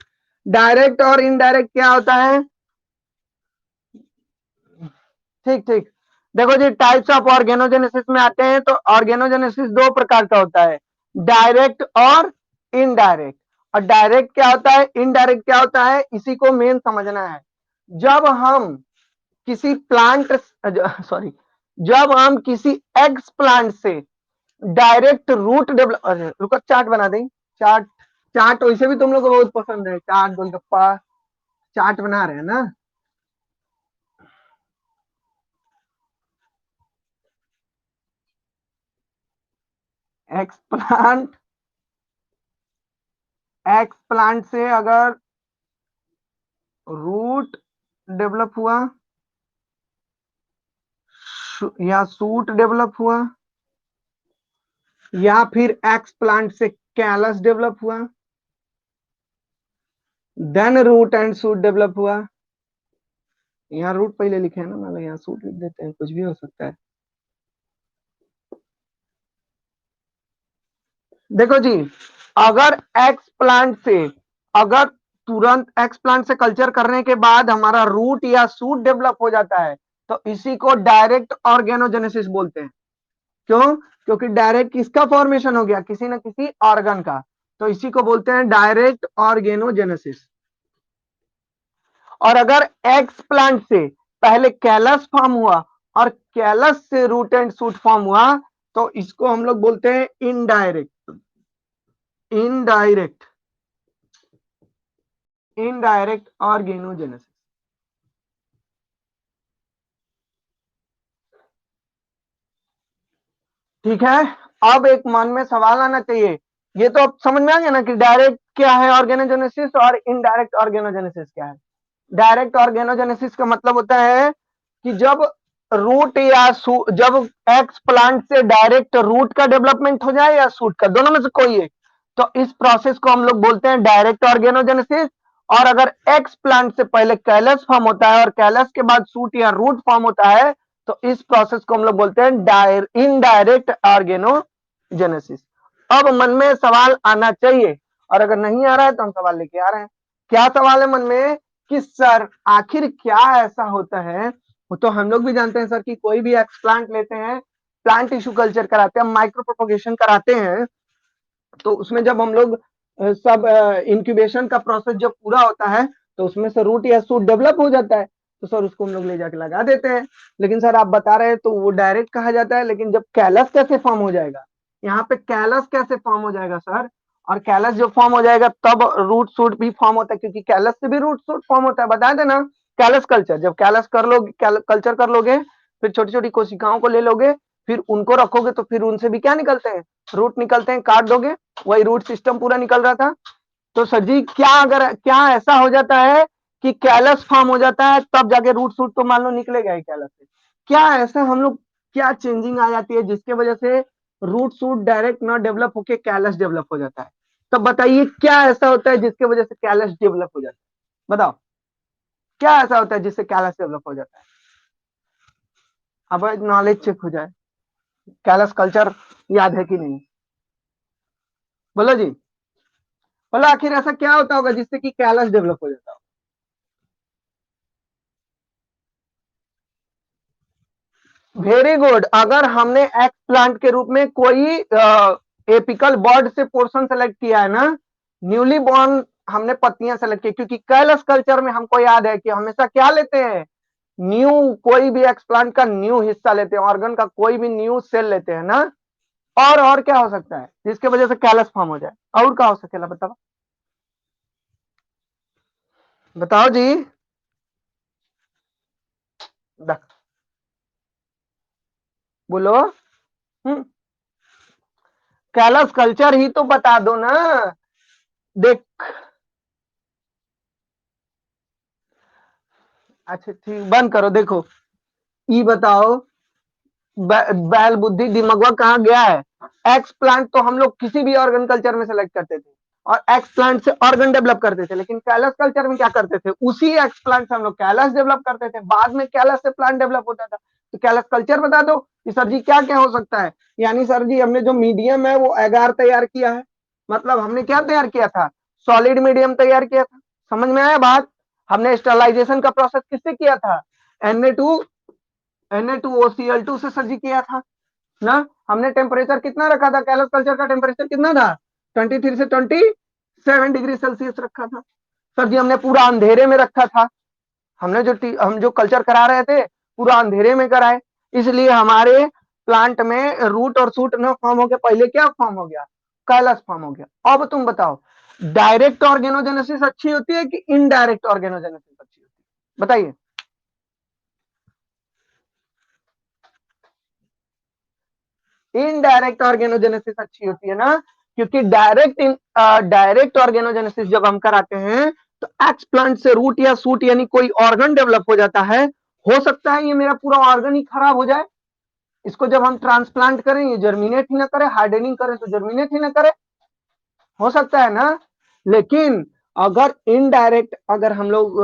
डायरेक्ट और इनडायरेक्ट क्या होता है? ठीक ठीक। देखो जी, टाइप्स ऑफ ऑर्गेनोजेनेसिस में आते हैं तो ऑर्गेनोजेनेसिस दो प्रकार का होता है, डायरेक्ट और इनडायरेक्ट। और डायरेक्ट क्या होता है, इनडायरेक्ट क्या होता है, इसी को मेन समझना है। जब हम किसी प्लांट सॉरी जब हम किसी एग्स प्लांट से डायरेक्ट रूट डेवलप, अरे रुको चार्ट बना दें। चार्ट, चार्ट वैसे भी तुम लोग को बहुत पसंद है, चार्ट गोलगप्पा, चार्ट बना रहे हैं ना? एक्स प्लांट, एक्स प्लांट से अगर रूट डेवलप हुआ या सूट डेवलप हुआ, या फिर एक्स प्लांट से कैलस डेवलप हुआ, then root and shoot develop हुआ। यहाँ रूट पहले लिखे हैं ना, मतलब यहाँ सूट लिख देते हैं, कुछ भी हो सकता है। देखो जी, अगर एक्स प्लांट से, अगर तुरंत एक्स प्लांट से कल्चर करने के बाद हमारा रूट या सूट डेवलप हो जाता है, तो इसी को डायरेक्ट ऑर्गेनोजेनेसिस बोलते हैं। क्यों? क्योंकि डायरेक्ट किसका फॉर्मेशन हो गया, किसी न किसी ऑर्गन का, तो इसी को बोलते हैं डायरेक्ट ऑर्गेनोजेनेसिस। और अगर एक्स प्लांट से पहले कैलस फॉर्म हुआ और कैलस से रूट एंड शूट फॉर्म हुआ, तो इसको हम लोग बोलते हैं इनडायरेक्ट, इनडायरेक्ट, इनडायरेक्ट ऑर्गेनोजेनेसिस। ठीक है। अब एक मन में सवाल आना चाहिए, ये तो अब समझ में आ गया ना कि डायरेक्ट क्या है ऑर्गेनोजेनेसिस और इनडायरेक्ट ऑर्गेनोजेनेसिस क्या है। डायरेक्ट ऑर्गेनोजेनेसिस का मतलब होता है कि जब रूट या जब एक्स प्लांट से डायरेक्ट रूट का डेवलपमेंट हो जाए या सूट का, दोनों में से कोई एक, तो इस प्रोसेस को हम लोग बोलते हैं डायरेक्ट ऑर्गेनोजेनेसिस। और अगर एक्स प्लांट से पहले कैलस फॉर्म होता है और कैलस के बाद सूट या रूट फॉर्म होता है, तो इस प्रोसेस को हम लोग बोलते हैं इनडायरेक्ट ऑर्गेनोजेनेसिस। अब मन में सवाल आना चाहिए, और अगर नहीं आ रहा है तो हम सवाल लेके आ रहे हैं। क्या सवाल है मन में कि सर आखिर क्या ऐसा होता है? वो तो हम लोग भी जानते हैं सर कि कोई भी एक्सप्लांट लेते हैं, प्लांट टिश्यू कल्चर कराते हैं, माइक्रो प्रोपोगेशन कराते हैं, तो उसमें जब हम लोग सब इंक्यूबेशन का प्रोसेस जब पूरा होता है, तो उसमें से रूट या सूट डेवलप हो जाता है, तो सर उसको हम लोग ले जाके लगा देते हैं। लेकिन सर आप बता रहे हैं तो वो डायरेक्ट कहा जाता है, लेकिन जब कैलस कैसे फॉर्म हो जाएगा, यहाँ पे कैलस कैसे फॉर्म हो जाएगा सर? और कैलस जो फॉर्म हो जाएगा तब रूट सूट भी फॉर्म होता है, क्योंकि कैलस से भी रूट सूट फॉर्म होता है, बता देना। कैलस कल्चर, जब कैलस कर लोगे, कल्चर कर लोगे, फिर छोटी छोटी कोशिकाओं को ले लोगे, फिर उनको रखोगे तो फिर उनसे भी क्या निकलते हैं, रूट निकलते हैं, काट दोगे, वही रूट सिस्टम पूरा निकल रहा था। तो सर जी क्या ऐसा हो जाता है कि कैलस फॉर्म हो जाता है, तब जाके रूट सूट तो मान लो निकलेगा ही कैलस से। क्या ऐसा हम लोग क्या चेंजिंग आ जाती है जिसके वजह से रूट सूट डायरेक्ट ना डेवलप होके कैलस डेवलप हो जाता है? तब बताइए क्या ऐसा होता है जिसके वजह से कैलस डेवलप हो जाता है? बताओ क्या ऐसा होता है जिससे कैलस डेवलप हो जाता है? अब नॉलेज चेक हो जाए, कैलस कल्चर याद है कि नहीं? बोलो जी, बोलो आखिर ऐसा क्या होता होगा जिससे कि कैलस डेवलप हो जाता हो? Very good. अगर हमने एक्स प्लांट के रूप में कोई एपिकल बर्ड से पोर्शन सेलेक्ट किया है ना, न्यूली बॉर्न हमने पत्तियां सेलेक्ट की, क्योंकि कैलस कल्चर में हमको याद है कि हमेशा क्या लेते हैं, न्यू, कोई भी एक्स प्लांट का न्यू हिस्सा लेते हैं, ऑर्गन का कोई भी न्यू सेल लेते हैं ना। और क्या हो सकता है जिसके वजह से कैलस फॉर्म हो जाए? और क्या हो सकेला, बताओ बताओ जी। बोलो। हम्म, कैलस कल्चर ही तो बता दो ना। देख, अच्छा ठीक, बंद करो, देखो, ये बताओ, बैल बुद्धि दिमागवा कहाँ गया है? एक्स प्लांट तो हम लोग किसी भी ऑर्गन कल्चर में सेलेक्ट करते थे और एक्स प्लांट से ऑर्गन डेवलप करते थे, लेकिन कैलस कल्चर में क्या करते थे, उसी एक्स प्लांट से हम लोग कैलस डेवलप करते थे, बाद में कैलस से प्लांट डेवलप होता था। तो कैलस कल्चर बता दो कि सर जी क्या क्या हो सकता है। यानी सर जी हमने जो मीडियम है वो एगार तैयार किया है, मतलब हमने क्या तैयार किया था, सॉलिड मीडियम तैयार किया था। समझ में आया बात? हमने स्टरलाइजेशन का प्रोसेस किससे किया था, Na2OCl2 से सर जी किया था ना। हमने टेम्परेचर कितना रखा था, कैलस कल्चर का टेम्परेचर कितना था, 23 से 27 डिग्री सेल्सियस रखा था। सर जी हमने पूरा अंधेरे में रखा था, हम जो कल्चर करा रहे थे पूरा अंधेरे में कराए, इसलिए हमारे प्लांट में रूट और सूट न फॉर्म हो गया, पहले क्या फॉर्म हो गया, कैलस फॉर्म हो गया। अब तुम बताओ, डायरेक्ट ऑर्गेनोजेनेसिस अच्छी होती है कि इनडायरेक्ट ऑर्गेनोजेनेसिस अच्छी होती है, बताइए। इनडायरेक्ट ऑर्गेनोजेनेसिस अच्छी होती है ना, क्योंकि डायरेक्ट ऑर्गेनोजेनेसिस जब हम कराते हैं तो एक्स प्लांट से रूट या सूट यानी कोई ऑर्गन डेवलप हो जाता है। हो सकता है ये मेरा पूरा ऑर्गन ही खराब हो जाए, इसको जब हम ट्रांसप्लांट करें ये जर्मिनेट ही ना करे, हार्डनिंग करें तो जर्मिनेट ही ना करे, हो सकता है ना। लेकिन अगर इनडायरेक्ट, अगर हम लोग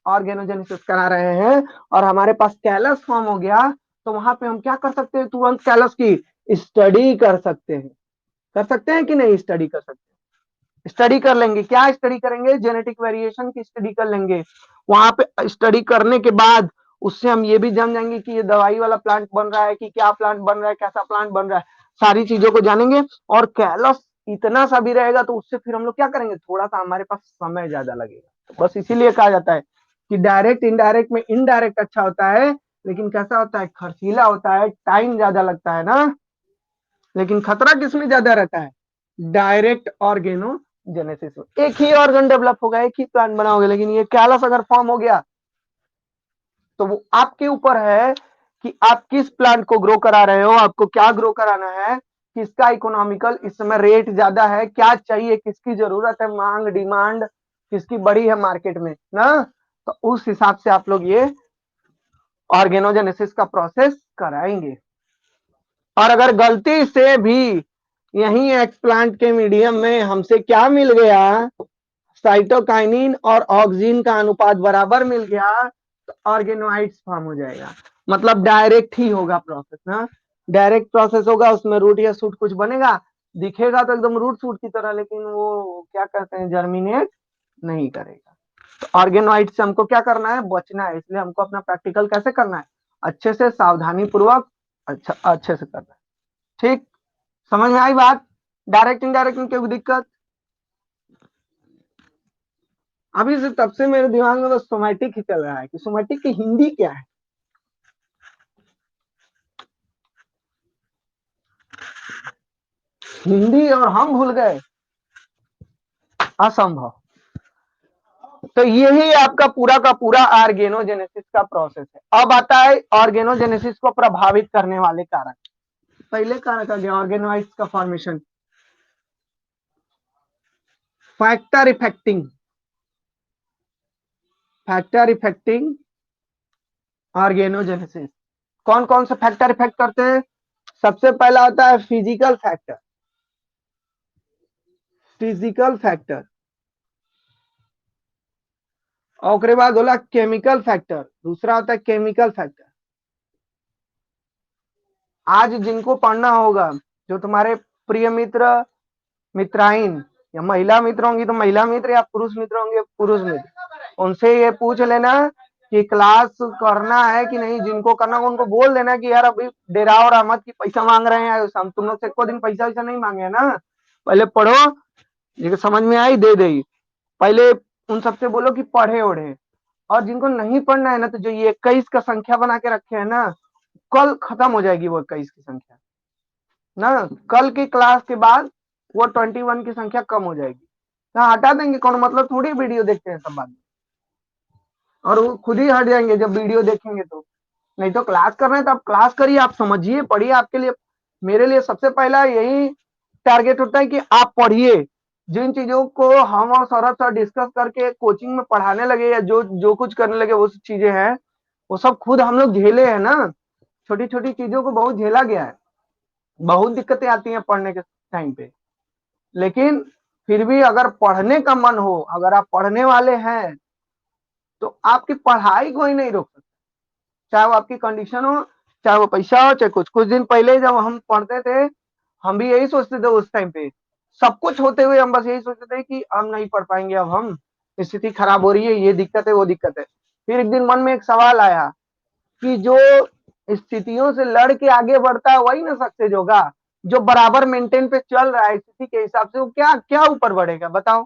ऑर्गेनोजेनेसिस करा रहे हैं और हमारे पास कैलस फॉर्म हो गया, तो वहां पे हम क्या कर सकते हैं, तुरंत कैलस की स्टडी कर सकते हैं। कर सकते हैं कि नहीं, स्टडी कर सकते हैं, स्टडी कर लेंगे। क्या स्टडी करेंगे, जेनेटिक वेरिएशन की स्टडी कर लेंगे। वहां पे स्टडी करने के बाद उससे हम ये भी जान जाएंगे कि ये दवाई वाला प्लांट बन रहा है कि क्या प्लांट बन रहा है, कैसा प्लांट बन रहा है, सारी चीजों को जानेंगे। और कैलस इतना सा भी रहेगा तो उससे फिर हम लोग क्या करेंगे, थोड़ा सा हमारे पास समय ज्यादा लगेगा। तो बस इसीलिए कहा जाता है कि डायरेक्ट इनडायरेक्ट में इनडायरेक्ट अच्छा होता है, लेकिन कैसा होता है, खर्चीला होता है, टाइम ज्यादा लगता है ना। लेकिन खतरा किसमें ज्यादा रहता है, डायरेक्ट ऑर्गेनोजेनेसिस में। एक ही ऑर्गन डेवलप होगा, एक ही प्लांट बना होगा, लेकिन ये कैलस अगर फॉर्म हो गया तो वो आपके ऊपर है कि आप किस प्लांट को ग्रो करा रहे हो, आपको क्या ग्रो कराना है, किसका इकोनॉमिकल इस समय रेट ज्यादा है, क्या चाहिए, किसकी जरूरत है, मांग डिमांड किसकी बड़ी है मार्केट में ना। तो उस हिसाब से आप लोग ये ऑर्गेनोजेनेसिस का प्रोसेस कराएंगे। और अगर गलती से भी यही एक्सप्लांट के मीडियम में हमसे क्या मिल गया, साइटोकाइनिन और ऑक्सिन का अनुपात बराबर मिल गया, तो ऑर्गेनोइड्स फॉर्म हो जाएगा। मतलब डायरेक्ट ही होगा प्रोसेस ना, डायरेक्ट प्रोसेस होगा, उसमें रूट या सूट कुछ बनेगा, दिखेगा तो एकदम रूट सूट की तरह, लेकिन वो क्या कहते हैं, जर्मिनेट नहीं करेगा। तो ऑर्गेनोइड से हमको क्या करना है, बचना है। इसलिए हमको अपना प्रैक्टिकल कैसे करना है, अच्छे से सावधानी पूर्वक, अच्छा अच्छे से करना है। ठीक, समझ में आई बात? डायरेक्ट इनडायरेक्ट में कोई दिक्कत? अभी से तब से मेरे दिमाग में बस सोमैटिक ही चल रहा है कि सोमैटिक की हिंदी क्या है। हिंदी और हम भूल गए, असंभव। तो यही आपका पूरा का पूरा ऑर्गेनोजेनेसिस का प्रोसेस है। अब आता है ऑर्गेनोजेनेसिस को प्रभावित करने वाले कारक। पहले कहा रखा गया ऑर्गेनोइड्स का formation, factor affecting, factor affecting organogenesis. कौन कौन से फैक्टर इफेक्ट करते हैं? सबसे पहला होता है फिजिकल फैक्टर, फिजिकल फैक्टर। और उसके बाद बोला केमिकल फैक्टर, दूसरा होता है केमिकल फैक्टर। आज जिनको पढ़ना होगा, जो तुम्हारे प्रिय मित्र मित्राइन या महिला मित्र होंगी तो महिला मित्र, या पुरुष मित्र होंगे पुरुष मित्र, उनसे ये पूछ लेना कि क्लास करना है कि नहीं। जिनको करना उनको बोल देना कि यार अभी डेरा और अहमद की पैसा मांग रहे हैं, हम तुम लोग से को दिन पैसा वैसा नहीं मांगे ना, पहले पढ़ो, ये समझ में आई दे दे। पहले उन सबसे बोलो कि पढ़े ओढ़े। और जिनको नहीं पढ़ना है ना, तो जो ये 21 का संख्या बना के रखे हैं ना, कल खत्म हो जाएगी वो 21 की संख्या ना, कल की क्लास के बाद वो 21 की संख्या कम हो जाएगी। हाँ, हटा देंगे, कौन मतलब थोड़ी वीडियो देखते हैं सब बाद में, और वो खुद ही हट जाएंगे जब वीडियो देखेंगे तो। नहीं तो क्लास कर रहे हैं तो आप क्लास करिए, आप समझिए, पढ़िए। आपके लिए, मेरे लिए सबसे पहला यही टारगेट होता है कि आप पढ़िए। जिन चीजों को हम और सौरभ सर डिस्कस करके कोचिंग में पढ़ाने लगे या जो जो कुछ करने लगे, वो चीजें हैं, वो सब खुद हम लोग झेले हैं ना। छोटी छोटी चीजों को बहुत झेला गया है, बहुत दिक्कतें आती हैं पढ़ने के टाइम पे। लेकिन फिर भी अगर पढ़ने का मन हो, अगर आप पढ़ने वाले हैं, तो आपकी पढ़ाई कोई नहीं रोक सकता, चाहे वो आपकी कंडीशन हो, चाहे वो पैसा हो, चाहे कुछ। कुछ दिन पहले जब हम पढ़ते थे, हम भी यही सोचते थे उस टाइम पे, सब कुछ होते हुए हम बस यही सोचते थे कि हम नहीं पढ़ पाएंगे, अब हम, स्थिति खराब हो रही है, ये दिक्कत है वो दिक्कत है। फिर एक दिन मन में एक सवाल आया कि जो स्थितियों से लड़ के आगे बढ़ता है वही ना सक्सेस होगा। जो बराबर मेंटेन पे चल रहा है स्थिति के हिसाब से, वो क्या क्या ऊपर बढ़ेगा बताओ।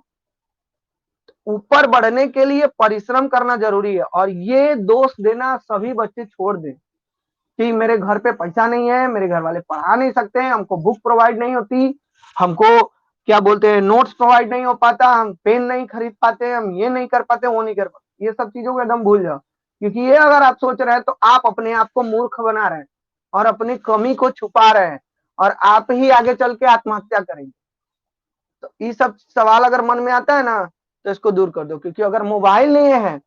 ऊपर बढ़ने के लिए परिश्रम करना जरूरी है। और ये दोष देना सभी बच्चे छोड़ दें कि मेरे घर पे पैसा नहीं है, मेरे घर वाले पढ़ा नहीं सकते हैं, हमको बुक प्रोवाइड नहीं होती, हमको क्या बोलते हैं नोट्स प्रोवाइड नहीं हो पाता, हम पेन नहीं खरीद पाते, हम ये नहीं कर पाते, वो नहीं कर पाते। ये सब चीजों को एकदम भूल जाओ, क्योंकि ये अगर आप सोच रहे हैं तो आप अपने आप को मूर्ख बना रहे हैं और अपनी कमी को छुपा रहे हैं, और आप ही आगे चल के आत्महत्या करेंगे। तो ये सब सवाल अगर मन में आता है ना, तो इसको दूर कर दो। क्योंकि अगर मोबाइल नहीं है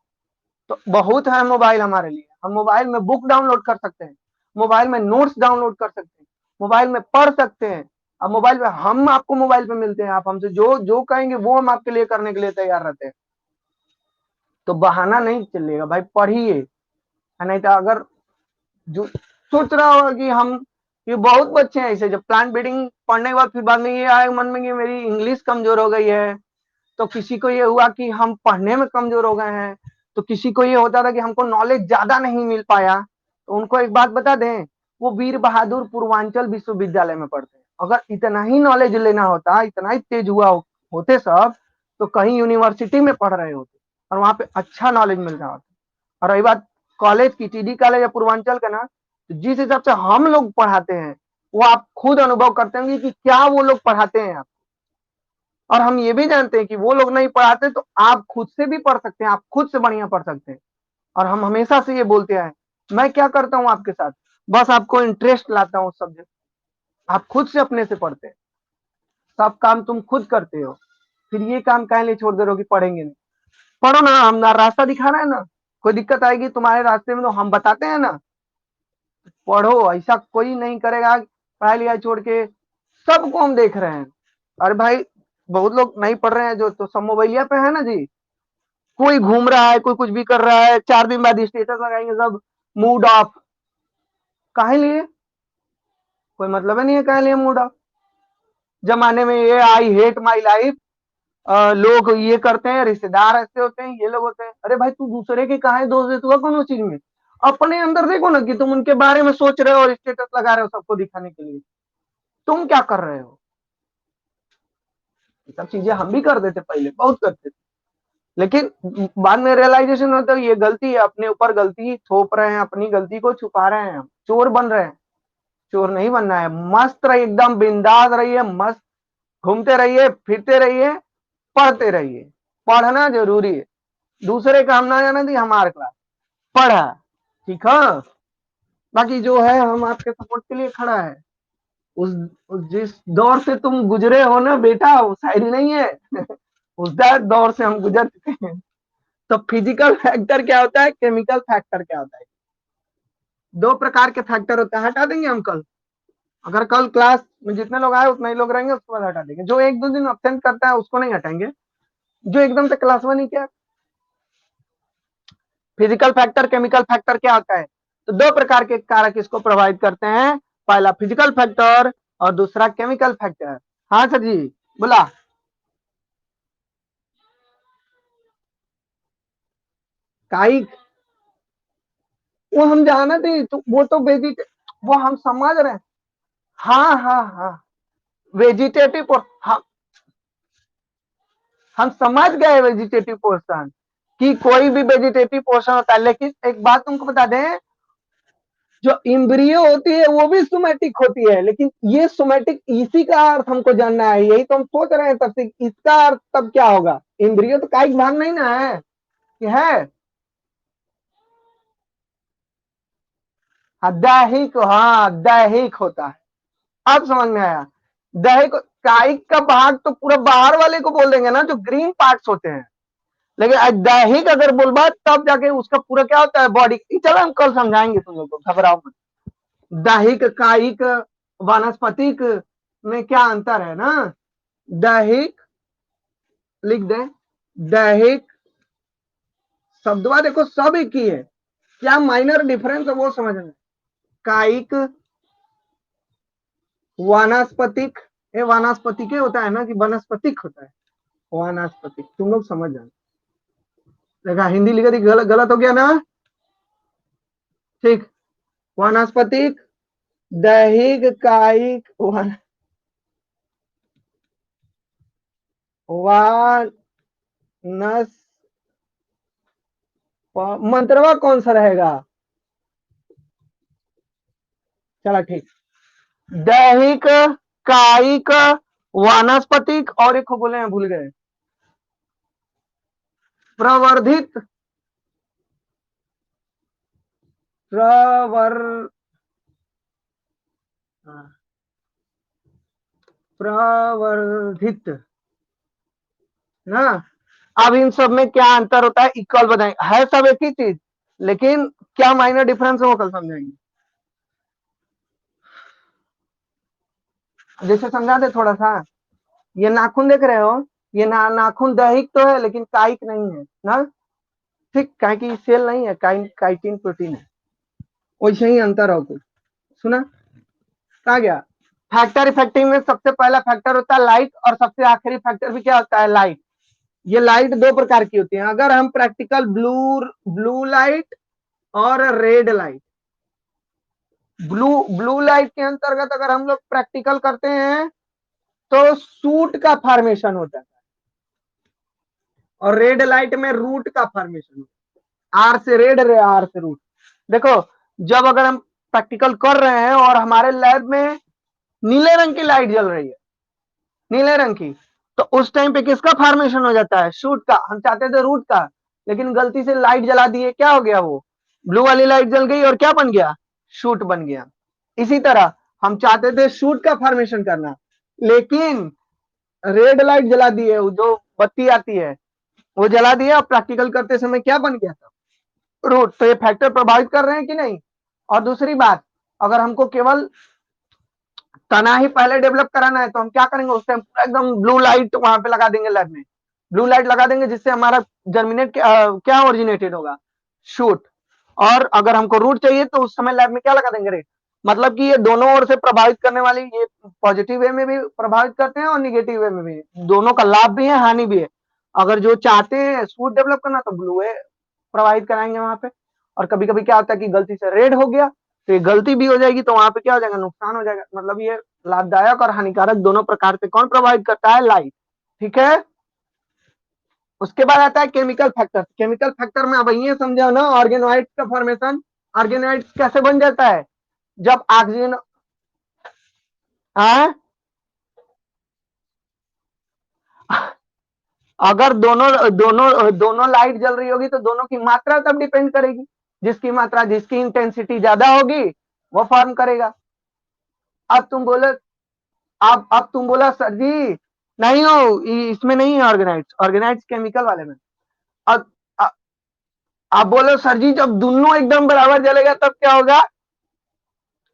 तो बहुत है मोबाइल हमारे लिए। हम मोबाइल में बुक डाउनलोड कर सकते हैं, मोबाइल में नोट्स डाउनलोड कर सकते हैं, मोबाइल में पढ़ सकते हैं। अब मोबाइल पे हम आपको मोबाइल पे मिलते हैं, आप हमसे जो जो कहेंगे वो हम आपके लिए करने के लिए तैयार रहते हैं। तो बहाना नहीं चलेगा भाई, पढ़िए। नहीं तो अगर जो सोच रहा होगा कि हम, ये बहुत बच्चे हैं ऐसे, जब प्लांट ब्रीडिंग पढ़ने के बाद फिर बाद में ये आए मन में कि मेरी इंग्लिश कमजोर हो गई है, तो किसी को ये हुआ कि हम पढ़ने में कमजोर हो गए हैं, तो किसी को ये होता था कि हमको नॉलेज ज्यादा नहीं मिल पाया। तो उनको एक बात बता दें, वो वीर बहादुर पूर्वांचल विश्वविद्यालय में पढ़ते हैं। अगर इतना ही नॉलेज लेना होता, इतना ही तेज हुआ होते सब, तो कहीं यूनिवर्सिटी में पढ़ रहे होते और वहां पे अच्छा नॉलेज मिल रहा होता। और रही बात कॉलेज की, टीडी कॉलेज या पूर्वांचल का ना, तो जिस हिसाब से हम लोग पढ़ाते हैं, वो आप खुद अनुभव करते होंगे कि क्या वो लोग पढ़ाते हैं आप। और हम ये भी जानते हैं कि वो लोग नहीं पढ़ाते तो आप खुद से भी पढ़ सकते हैं, आप खुद से बढ़िया पढ़ सकते हैं। और हम हमेशा से ये बोलते आए, मैं क्या करता हूं आपके साथ, बस आपको इंटरेस्ट लाता हूं सब्जेक्ट, आप खुद से अपने से पढ़ते हैं, सब काम तुम खुद करते हो, फिर ये काम काहे लिए छोड़ दे रहे हो कि पढ़ेंगे नहीं। पढ़ो ना, हम ना रास्ता दिखा रहे हैं ना, कोई दिक्कत आएगी तुम्हारे रास्ते में तो हम बताते हैं ना। पढ़ो, ऐसा कोई नहीं करेगा पढ़ाई लिखाई छोड़ के। सबको हम देख रहे हैं। अरे भाई, बहुत लोग नहीं पढ़ रहे हैं जो, तो सब मोबाइलिया पे है ना जी। कोई घूम रहा है, कोई कुछ भी कर रहा है, 4 दिन बाद स्टेटस लगाएंगे सब, मूड ऑफ। काहे लिए? कोई मतलब ही नहीं है काहे लिए मूड ऑफ। जमाने में ये आई हेट माई लाइफ, लोग ये करते हैं, रिश्तेदार ऐसे होते हैं, ये लोग होते हैं। अरे भाई, तू दूसरे के काहे दोष देता हुआ कौन चीज में? अपने अंदर देखो ना कि तुम उनके बारे में सोच रहे हो और स्टेटस लगा रहे हो सबको दिखाने के लिए। तुम क्या कर रहे हो? ये सब चीजें हम भी कर देते, पहले बहुत करते थे। लेकिन बाद में रियलाइजेशन होता है ये गलती है, अपने ऊपर गलती थोप रहे हैं, अपनी गलती को छुपा रहे हैं, हम चोर बन रहे हैं। चोर नहीं बनना है, मस्त रहिए, एकदम बिंदास रहिए, मस्त घूमते रहिए, फिरते रहिए, पढ़ते रहिए। पढ़ना जरूरी है, दूसरे का हम ना जाना दी, हमारे क्लास पढ़ा, ठीक है। बाकी जो है हम आपके सपोर्ट के लिए खड़ा है। उस जिस दौर से तुम गुजरे हो ना बेटा, वो शायरी नहीं है। उस दौर से हम गुजर चुके हैं। तो फिजिकल फैक्टर क्या होता है, केमिकल फैक्टर क्या होता है? दो प्रकार के फैक्टर होते हैं, हटा देंगे हम कल। अगर कल क्लास में जितने लोग आए उतने ही लोग रहेंगे, उसके बाद हटा देंगे। जो एक दो दिन अब्सेंट करता है उसको नहीं हटाएंगे, जो एकदम से क्लास में नहीं किया। फिजिकल फैक्टर, केमिकल फैक्टर क्या होता है? तो दो प्रकार के कारक इसको प्रभावित करते हैं, पहला फिजिकल फैक्टर और दूसरा केमिकल फैक्टर। हाँ सर जी, बोला। काई, वो हम जाना थे तो वो तो वो हम समझ रहे हैं। हाँ हाँ हाँ, वेजिटेटिव, हम समझ गए वेजिटेटिव पोर्शन कि कोई भी वेजिटेटिव पोर्शन होता है, लेकिन एक बात तुमको बता दें, जो इम्ब्रियो होती है वो भी सोमैटिक होती है, लेकिन ये सोमैटिक, इसी का अर्थ हमको जानना है, यही तो हम सोच रहे हैं तब से, इसका अर्थ तब क्या होगा? इम्ब्रियो तो कायिक भाग नहीं ना है कि है? दैहिक, हाँ दैहिक होता है। अब समझ में आया। दैहिक, कायिक का भाग तो पूरा बाहर वाले को बोल देंगे ना, जो ग्रीन पार्ट्स होते हैं। लेकिन दैहिक अगर बोलबा तब जाके उसका पूरा क्या होता है, बॉडी। चलो हम कल समझाएंगे तुम लोग को, घबराओ मत। दैहिक, कायिक, वानस्पतिक में क्या अंतर है ना। दैहिक, लिख दें, दैहिक शब्दवा देखो सब एक ही है, क्या माइनर डिफरेंस है वो समझना। कायिक, वानस्पतिक, ये वानस्पतिक होता है ना कि वनस्पतिक होता है? वानस्पतिक, तुम लोग समझ जाना। देखा, हिंदी लिखा थी, गलत गलत हो गया ना। ठीक, वानस्पतिक, दैहिक, कायिक, वानस, मंत्रवा कौन सा रहेगा? चला ठीक, दैहिक, कायिक, वानस्पतिक, और एक को बोले हैं, भूल गए। प्रवर्धित, प्रवर प्रवर्धित ना। अब इन सब में क्या अंतर होता है, इक्वल बताएंगे, है सब एक ही चीज, लेकिन क्या माइनर डिफरेंस है वो कल समझाएंगे। जैसे समझा दे थोड़ा सा, ये नाखून देख रहे हो, ये नाखून दैहिक तो है लेकिन कायिक नहीं है ना। ठीक, काहे कि सेल नहीं है, काइटिन प्रोटीन है। वैसे ही अंतर हो कुछ। सुना, कहा गया? फैक्टर इफेक्टिव में सबसे पहला फैक्टर होता है लाइट, और सबसे आखिरी फैक्टर भी क्या होता है, लाइट। ये लाइट दो प्रकार की होती है, अगर हम प्रैक्टिकल ब्लू, ब्लू लाइट और red light, blue blue light के अंतर्गत अगर हम लोग प्रैक्टिकल करते हैं तो सूट का फॉर्मेशन होता है, और रेड लाइट में रूट का फॉर्मेशन होता है। आर से रेड, आर से रूट। देखो, जब अगर हम प्रैक्टिकल कर रहे हैं और हमारे लैब में नीले रंग की लाइट जल रही है, नीले रंग की, तो उस टाइम पे किसका फॉर्मेशन हो जाता है, शूट का। हम चाहते थे रूट का, लेकिन गलती से लाइट जला दिए, क्या हो गया, वो ब्लू वाली लाइट जल गई और क्या बन गया, शूट बन गया। इसी तरह हम चाहते थे शूट का फॉर्मेशन करना, लेकिन रेड लाइट जला दिए, जो बत्ती आती है वो जला दिया, और प्रैक्टिकल करते समय क्या बन गया था, रूट। तो ये फैक्टर प्रभावित कर रहे हैं कि नहीं? और दूसरी बात, अगर हमको केवल तना ही पहले डेवलप कराना है तो हम क्या करेंगे, उस टाइम एकदम ब्लू लाइट वहां पे लगा देंगे लैब में, ब्लू लाइट लगा देंगे, जिससे हमारा जर्मिनेट क्या ओरिजिनेटेड होगा, शूट। और अगर हमको रूट चाहिए तो उस समय लैब में क्या लगा देंगे, रेट। मतलब कि ये दोनों ओर से प्रभावित करने वाली, ये पॉजिटिव वे में भी प्रभावित करते हैं और निगेटिव वे में भी, दोनों का लाभ भी है हानि भी है। अगर जो चाहते हैं शूट डेवलप करना तो ब्लू वे प्रोवाइड कराएंगे वहां पे। और कभी कभी क्या होता है कि गलती से रेड हो गया, तो ये गलती भी हो जाएगी, तो वहां पे क्या हो जाएगा, नुकसान हो जाएगा। मतलब ये लाभदायक और हानिकारक दोनों प्रकार से कौन प्रोवाइड करता है, लाइट। ठीक है। उसके बाद आता है केमिकल फैक्टर। केमिकल फैक्टर में अब ये समझो ना, ऑर्गेनोइड्स का फॉर्मेशन। ऑर्गेनोइड्स कैसे बन जाता है, जब ऑक्सीजन, हाँ, अगर दोनों दोनों दोनों लाइट जल रही होगी तो दोनों की मात्रा तब डिपेंड करेगी, जिसकी मात्रा, जिसकी इंटेंसिटी ज्यादा होगी वो फॉर्म करेगा। अब तुम बोलो, अब तुम बोला सर जी नहीं हो, इसमें नहीं है ऑर्गेनाइज, ऑर्गेनाइज केमिकल वाले में। अब आप बोलो सर जी जब दोनों एकदम बराबर जलेगा तब क्या होगा?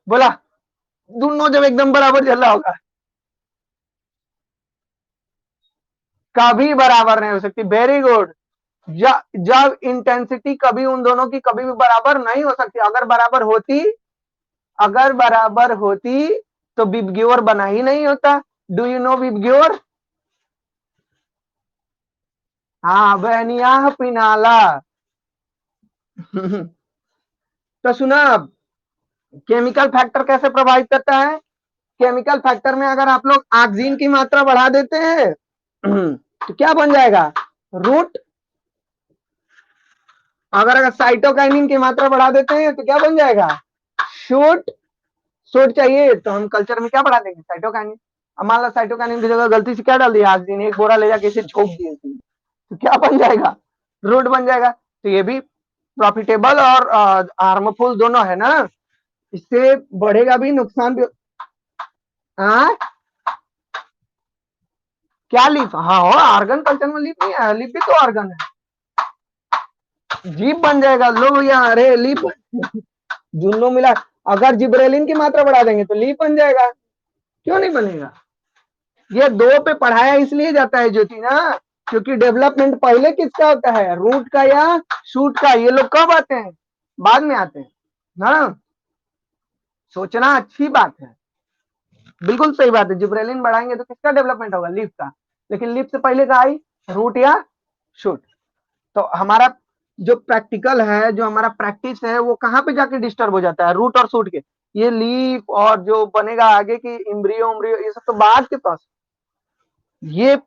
बोला दोनों जब एकदम बराबर जल रहा होगा। कभी बराबर नहीं हो सकती, वेरी गुड। जब इंटेंसिटी कभी उन दोनों की कभी भी बराबर नहीं हो सकती। अगर बराबर होती तो विबग्योर बना ही नहीं होता। Do you know VIBGYOR? हाँ, बहनिया पिनाला। तो सुना अब, केमिकल फैक्टर कैसे प्रभावित करता है? केमिकल फैक्टर में अगर आप लोग ऑक्सीजन की मात्रा बढ़ा देते हैं तो क्या बन जाएगा? रूट। अगर साइटोकाइनिन की मात्रा बढ़ा देते हैं तो क्या बन जाएगा? शूट। शूट चाहिए तो हम कल्चर में क्या बढ़ा देंगे? साइटोकाइनिन। अब मान लो साइटोकाइनिन की जगह गलती से क्या डाल दिया? ऑक्सीजन, एक बोरा ले जाके इसे झोंक दिए तो क्या बन जाएगा? रूट बन जाएगा। तो ये भी प्रॉफिटेबल और हार्मफुल दोनों है ना। इससे बढ़ेगा भी, नुकसान भी। हाँ, क्या लीफ? हाँ हो, आर्गन कल्चर में लीफ नहीं है, लीफ भी तो आर्गन है। जीप बन जाएगा, लो भैया, अरे लीफ दोनों मिला। अगर जिब्रेलिन की मात्रा बढ़ा देंगे तो लीफ बन जाएगा। क्यों नहीं बनेगा? ये दो पे पढ़ाया इसलिए जाता है ज्योति ना, क्योंकि डेवलपमेंट पहले किसका होता है? रूट का या शूट का? ये लोग कब आते हैं? बाद में आते हैं ना। सोचना अच्छी बात है, बिल्कुल सही बात है। जिब्रेलिन बढ़ाएंगे तो किसका डेवलपमेंट होगा? लीफ का। लेकिन लीफ से पहले का आई रूट या शूट। तो हमारा जो प्रैक्टिकल है, जो हमारा प्रैक्टिस है, वो कहाँ पे जाके डिस्टर्ब हो जाता है? रूट और शूट के। ये लीफ और जो बनेगा आगे की इम्ब्रियो उम्ब्रियो, ये सब तो बाद के पास। ये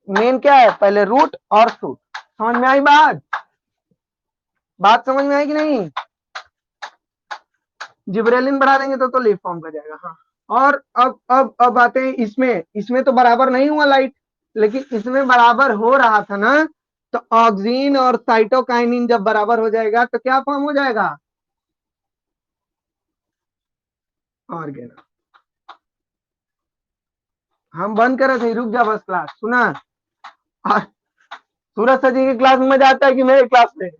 मेन क्या है? पहले रूट और शूट। समझ में आई बात? बात समझ में आई कि नहीं? जिब्रेलिन बढ़ा देंगे तो लीफ फॉर्म कर जाएगा। हाँ। और अब आते हैं इसमें। इसमें तो बराबर नहीं हुआ लाइट, लेकिन इसमें बराबर हो रहा था ना। तो ऑक्सीन और साइटोकाइनिन जब बराबर हो जाएगा तो क्या फॉर्म हो जाएगा? ऑर्गेन। हम बंद करे थे, रुक जा बस, क्लास सुना। और सूरज सर जी की क्लास में मजा आता है कि मेरे क्लास में?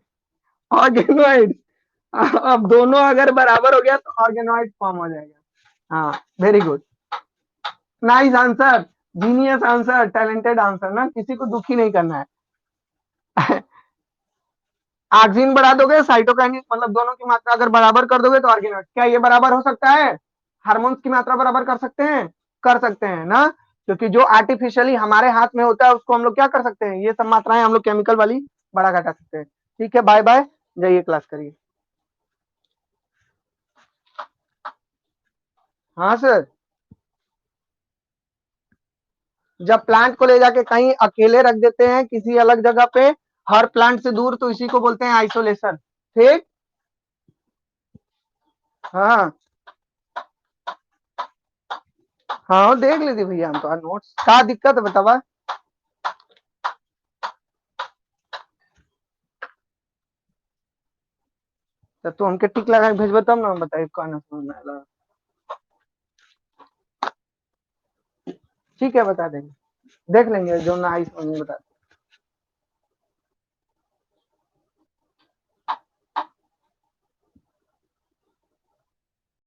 ऑर्गेनोइड। अब दोनों अगर बराबर हो गया तो ऑर्गेनोइड फॉर्म हो जाएगा। हाँ, very good, nice answer, genius answer, talented answer ना, किसी को दुखी नहीं करना है। ऑक्सीजन बढ़ा दोगे, साइटोकाइनिन मतलब दोनों की मात्रा अगर बराबर कर दोगे तो ऑर्गेनोइड। क्या ये बराबर हो सकता है? हार्मोन्स की मात्रा बराबर कर सकते हैं? कर सकते हैं ना, क्योंकि जो आर्टिफिशियली हमारे हाथ में होता है उसको हम लोग क्या कर सकते हैं? ये सब मात्राएं हम लोग केमिकल वाली बढ़ा घटा सकते हैं। ठीक है, बाय बाय, जाइए क्लास करिए। हाँ सर। जब प्लांट को ले जाके कहीं अकेले रख देते हैं किसी अलग जगह पे, हर प्लांट से दूर, तो इसी को बोलते हैं आइसोलेशन। ठीक। हाँ हाँ, देख लेती भैया हम तो नोट्स। क्या दिक्कत है बतावा? तो हमके टिक लगा के भेजबो तब ना हम बताइए कहना समझ में आएगा। ठीक है, बता देंगे, देख लेंगे जो ना आई समझ में बता